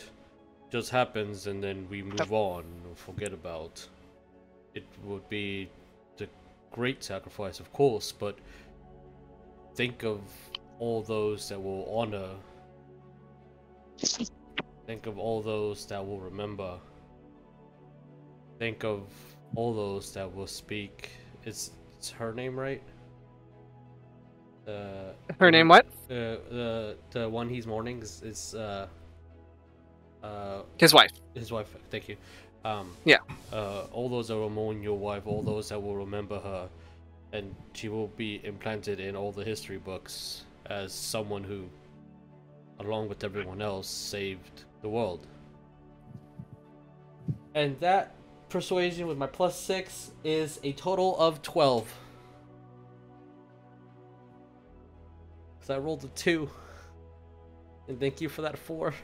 just happens and then we move on or forget about. It would be the great sacrifice, of course, but think of all those that will honor. Think of all those that will remember. Think of all those that will speak. It's her name, right? Her name what? The one he's mourning is His wife. His wife. Thank you. Yeah. All those that will mourn your wife, all those that will remember her, and she will be implanted in all the history books as someone who, along with everyone else, saved the world. And that persuasion with my +6 is a total of 12. Because I rolled a 2. And thank you for that 4.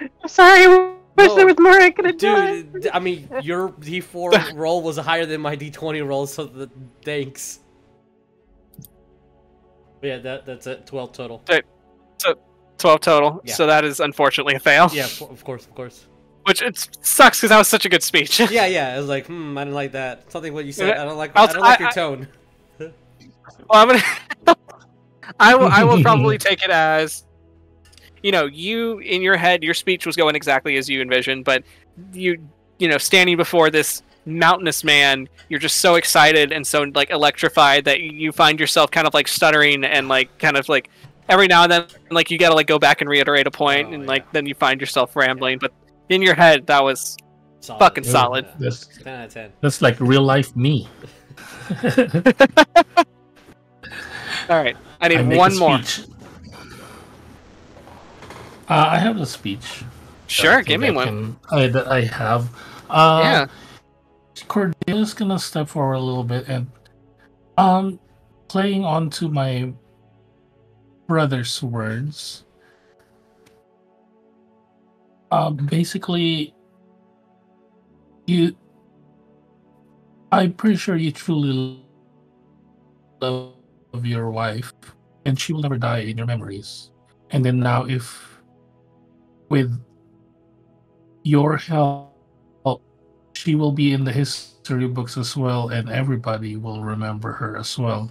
I'm sorry, I wish there was more I could have done. Dude, I mean, your D4 roll was higher than my D20 roll, so thanks. But yeah, that's it. 12 total. So 12 total. Yeah. So that is unfortunately a fail. Yeah, of course. Which it sucks because that was such a good speech. Yeah. I was like, I didn't like that. Something what you said. I don't like your tone. Well, I'm gonna. I will probably take it as, you in your head, your speech was going exactly as you envisioned, but you standing before this mountainous man, you're just so excited and so like electrified that you find yourself kind of like stuttering and like kind of like every now and then like you gotta like go back and reiterate a point like then you find yourself rambling, but in your head that was fucking solid. That's 10 out of 10. That's like real life me. All right, I need one more. I have a speech. Sure, give me one. That I have. Yeah. Cordelia's gonna step forward a little bit and playing on to my brother's words. Basically, I'm pretty sure you truly love your wife, and she will never die in your memories. And then now, if with your help, she will be in the history books as well, and everybody will remember her as well.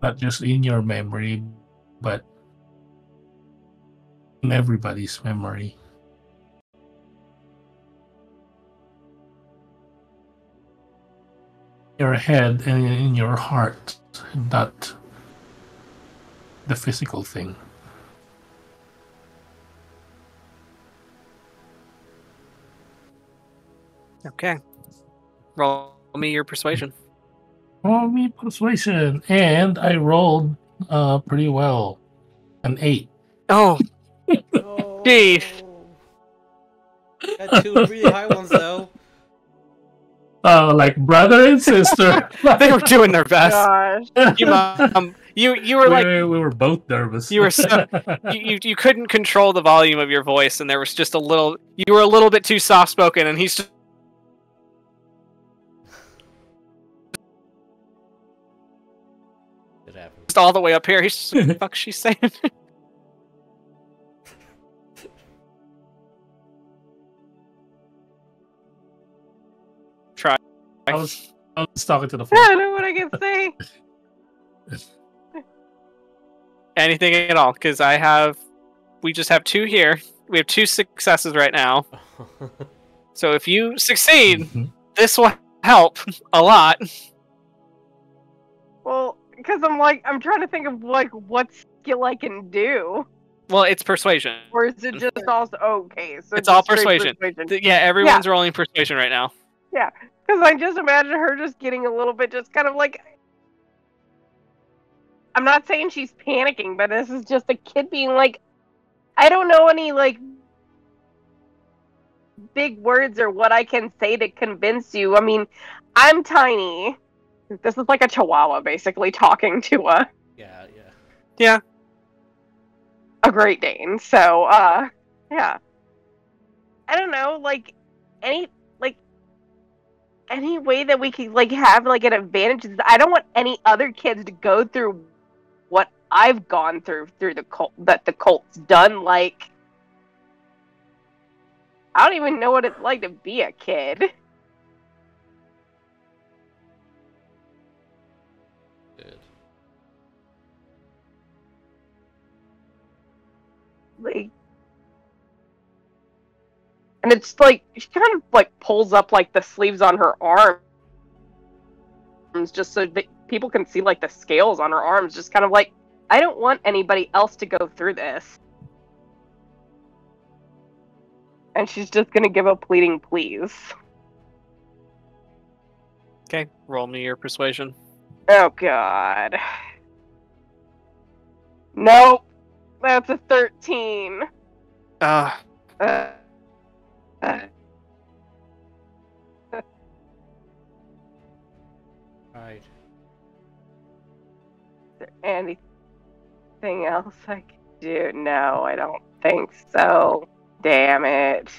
Not just in your memory, but in everybody's memory. Your head and in your heart, not the physical thing. Okay. Roll me your persuasion. Roll me persuasion, and I rolled pretty well, an 8. Oh, No. Steve. Got two really high ones though. Like brother and sister. They were doing their best. Gosh. You were like we were both nervous. you were so you couldn't control the volume of your voice, and there was just you were a little bit too soft spoken, and he's It happened. just all the way up here. He's just what the fuck she's saying. Try. I was talking to the I phone. don't know what I can say. Anything at all, because we just have 2 here. We have 2 successes right now. So if you succeed, Mhm. this will help a lot. Well, because I'm trying to think of what skill I can do, Well, it's persuasion. or is it just also okay? So It's all just straight persuasion. Yeah, everyone's rolling persuasion right now. Yeah, because I just imagine her just getting a little bit, just kind of like. I'm not saying she's panicking, but this is just a kid being like, I don't know any like big words or what I can say to convince you. I mean, I'm tiny. This is like a chihuahua basically talking to Yeah. a Great Dane. So, yeah. I don't know, like any way that we could like have like an advantage. I don't want any other kids to go through what I've gone through the cult that the cult's done. Like, I don't even know what it's like to be a kid. Good. Like, and it's like she kind of like pulls up like the sleeves on her arms just so that people can see like the scales on her arms, just kind of like, I don't want anybody else to go through this. And she's just gonna give a pleading please. Okay, roll me your persuasion. Oh god. Nope. That's a 13. Uh, Uh, Alright. Is there anything else I can do? No, I don't think so. Damn it.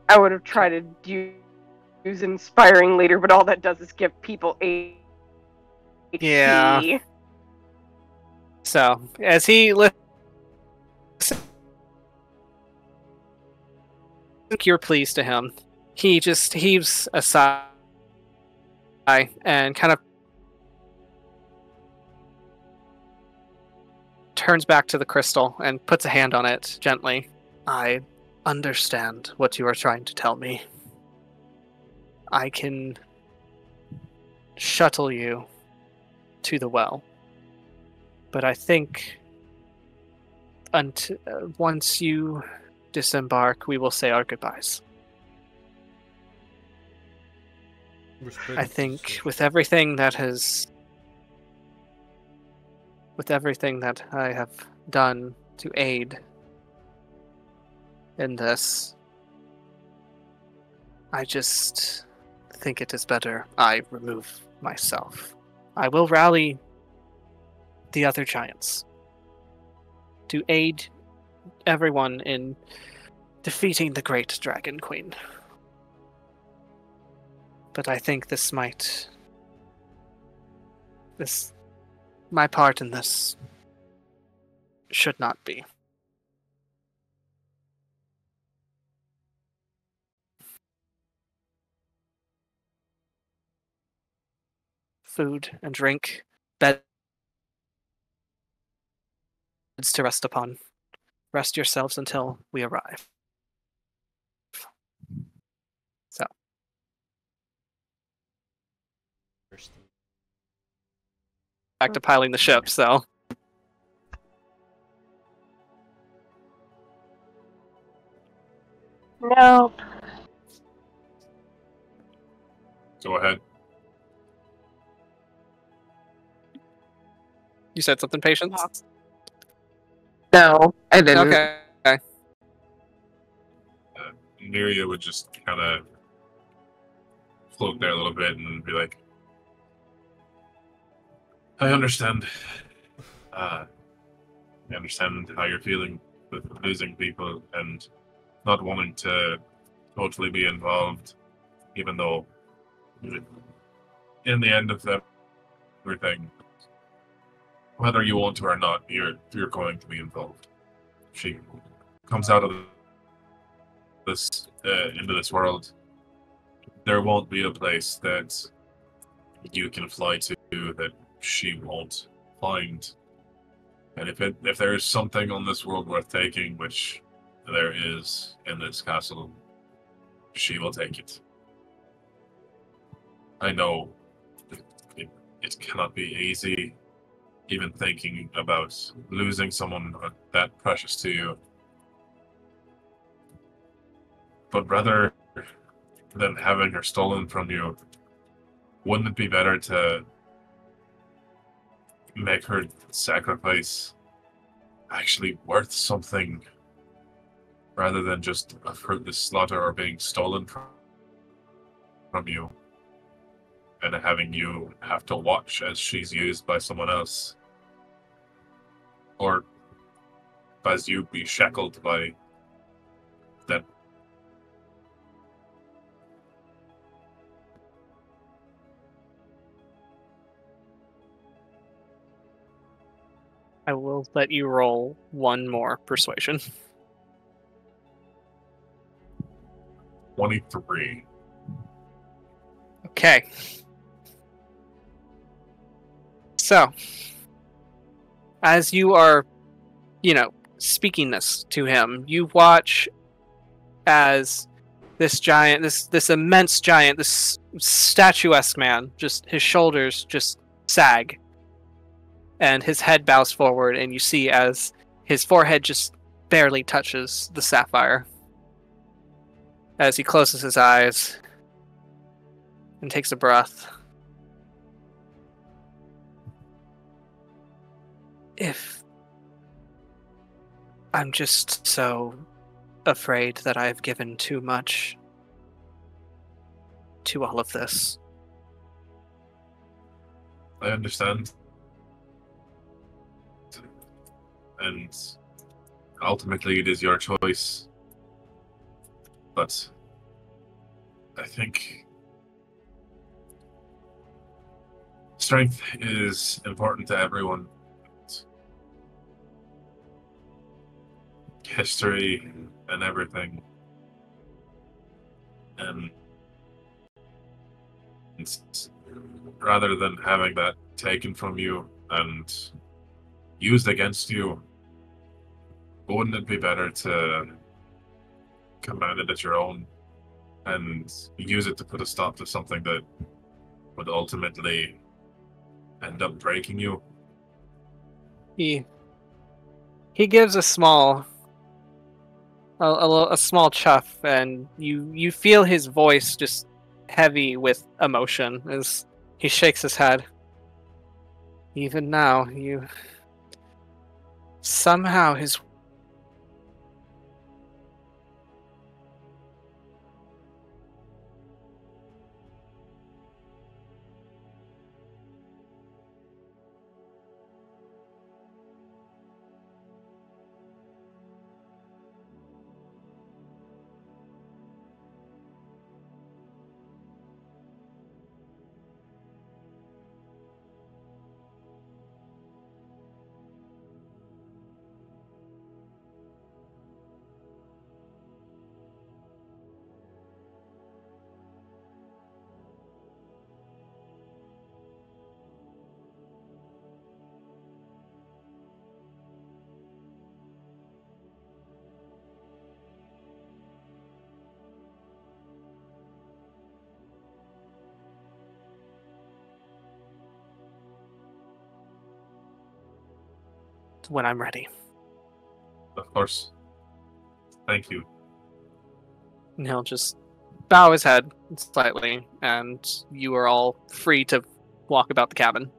I would have tried to use Inspiring Leader, but all that does is give people HP. Yeah. so, as he listens, you're pleased to him. He just heaves a sigh and kind of turns back to the crystal and puts a hand on it gently. I understand what you are trying to tell me. I can shuttle you to the well. But I think once you disembark, we will say our goodbyes. I think with everything that I have done to aid in this, I just think it is better I remove myself. I will rally the other giants to aid everyone in defeating the great Dragon Queen. But I think my part in this should not be. Food and drink, beds to rest upon. Rest yourselves until we arrive. So. Back to piling the ship, so. Nope. Go ahead. You said something, Patience? No, I didn't. Okay. Myria would just kind of float there a little bit and be like, I understand. I understand how you're feeling with losing people and not wanting to totally be involved, even though in the end of everything, whether you want to or not, you're going to be involved. She comes out of this into this world. There won't be a place that you can fly to that she won't find. And if there is something on this world worth taking, which there is in this castle, she will take it. I know it cannot be easy, even thinking about losing someone that precious to you. But rather than having her stolen from you, wouldn't it be better to make her sacrifice actually worth something rather than just a fruitless slaughter or being stolen from you and having you have to watch as she's used by someone else, or as you be shackled by that? I will let you roll one more persuasion. 23. Okay. So, as you are, speaking this to him, you watch as this giant, this immense giant, this statuesque man, just his shoulders just sag, and his head bows forward, and you see as his forehead just barely touches the sapphire. As he closes his eyes and takes a breath. If I'm just so afraid that I've given too much to all of this. I understand. And ultimately it is your choice. But I think strength is important to everyone. History and everything. And rather than having that taken from you and used against you, wouldn't it be better to command it at your own and use it to put a stop to something that would ultimately end up breaking you? He gives a small chuff, and you feel his voice just heavy with emotion as he shakes his head. Even now, somehow his when I'm ready. Of course. Thank you. And he'll just bow his head slightly, and you are all free to walk about the cabin.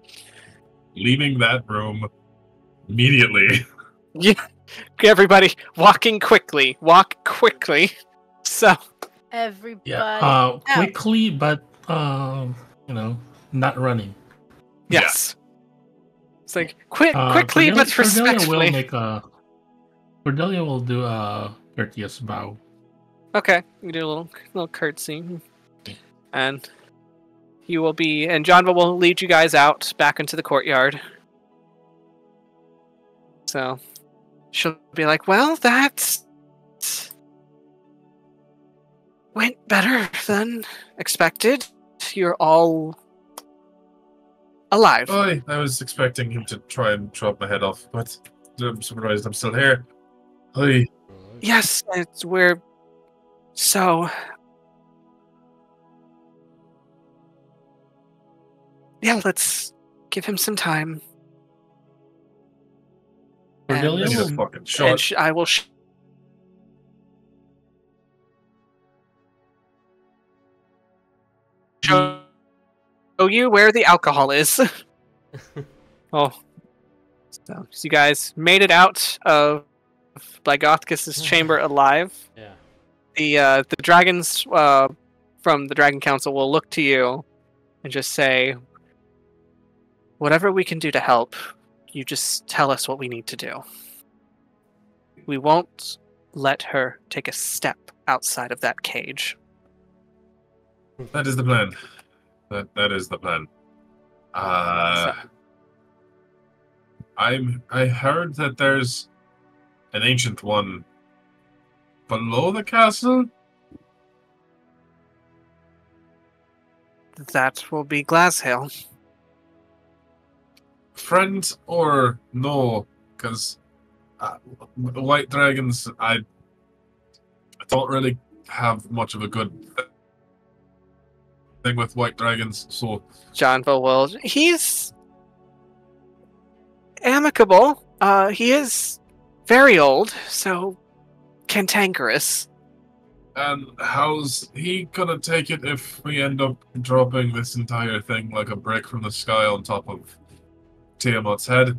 Leaving that room immediately. Yeah, everybody, walking quickly. Walk quickly. So, Everybody. Yeah. Quickly, but not running. yes. It's like quickly but respectfully. Cordelia will do a courteous bow. Okay, you do a little curtsy, and you will be. And John will lead you guys out back into the courtyard. So she'll be like, "Well, that went better than expected. You're all alive." I was expecting him to try and chop my head off, but I'm surprised I'm still here. Hi. Yes, we're so. Yeah, let's give him some time. Cordelia I need a will fucking shot. I will show you where the alcohol is. Oh. So you guys made it out of Blagothcus's chamber alive. Yeah. The dragons from the Dragon Council will look to you and just say, whatever we can do to help, you just tell us what we need to do. We won't let her take a step outside of that cage. That is the plan. That is the plan. I heard that there's an ancient one below the castle. That will be Glashale. Friend or no? Because white dragons, I don't really have much of a good thing with white dragons. So Johnville will. He's amicable. He is very old, so cantankerous. And how's he gonna take it if we end up dropping this entire thing like a brick from the sky on top of Tiamat's head?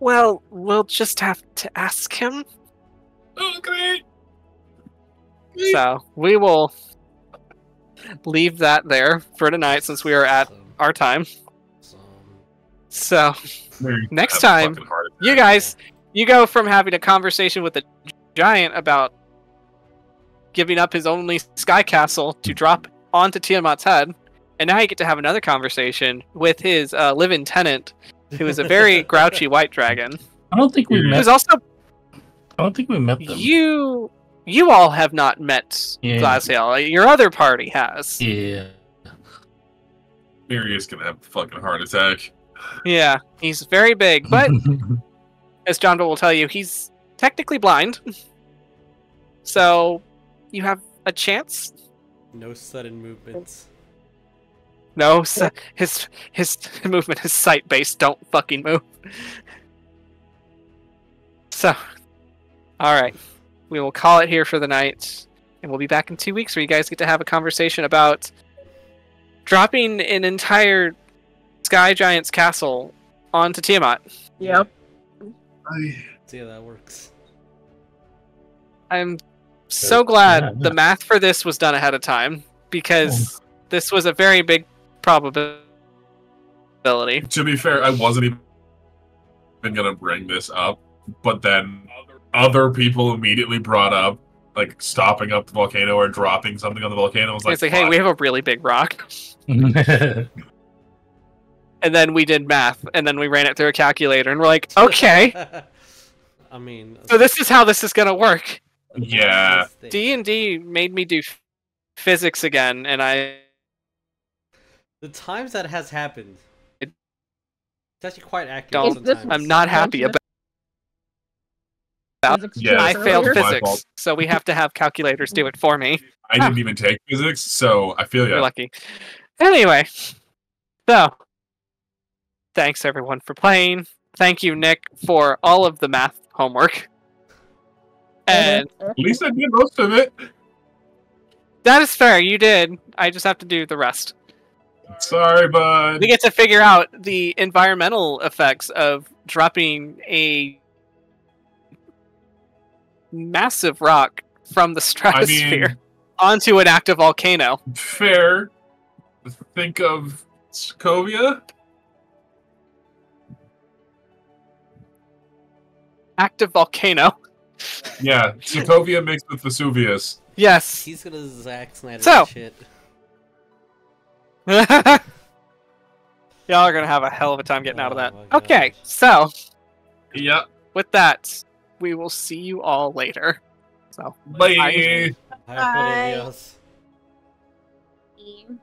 Well, we'll just have to ask him. Oh, great! So we will leave that there for tonight since we are at our time. So next time, you guys, you go from having a conversation with a giant about giving up his only sky castle to drop onto Tiamat's head, and now you get to have another conversation with his live-in tenant, who is a very grouchy white dragon. I don't think we met. Who's also. I don't think we met them. You all have not met Glashale. Your other party has. Yeah. Myria's gonna have a fucking heart attack. Yeah, he's very big, but as John will tell you, he's technically blind. So you have a chance. No sudden movements. No, his movement is sight based. Don't fucking move. So, all right, we will call it here for the night, and we'll be back in 2 weeks where you guys get to have a conversation about dropping an entire Sky Giant's castle onto Tiamat. Yep. See how that works. I'm so glad the math for this was done ahead of time, because this was a very big probability. To be fair, I wasn't even gonna bring this up, but then other people immediately brought up like stopping up the volcano or dropping something on the volcano. I was like, it's like, hey, we have a really big rock. And then we did math, and then we ran it through a calculator, and we're like, okay. I mean, so this is how this is gonna work. Yeah. D&D made me do physics again, and the times that has happened, it's actually quite accurate. Don't. I'm not happy about. Yeah, I failed my physics, fault. so we have to have calculators do it for me. I didn't even take physics, so I feel You're you. lucky. Anyway, so thanks everyone for playing. Thank you, Nick, for all of the math homework. And At least I did most of it. That is fair. You did. I just have to do the rest. Sorry, bud. We get to figure out the environmental effects of dropping a massive rock from the stratosphere onto an active volcano. Fair. Think of Sokovia. Active volcano. Yeah, Sokovia mixed with Vesuvius. Yes. He's gonna Zack Snyder So- that shit. Y'all are gonna have a hell of a time getting out of that. Oh my Okay, gosh. so Yep. with that, we will see you all later. So Bye. Hi, Cordelia. Bye.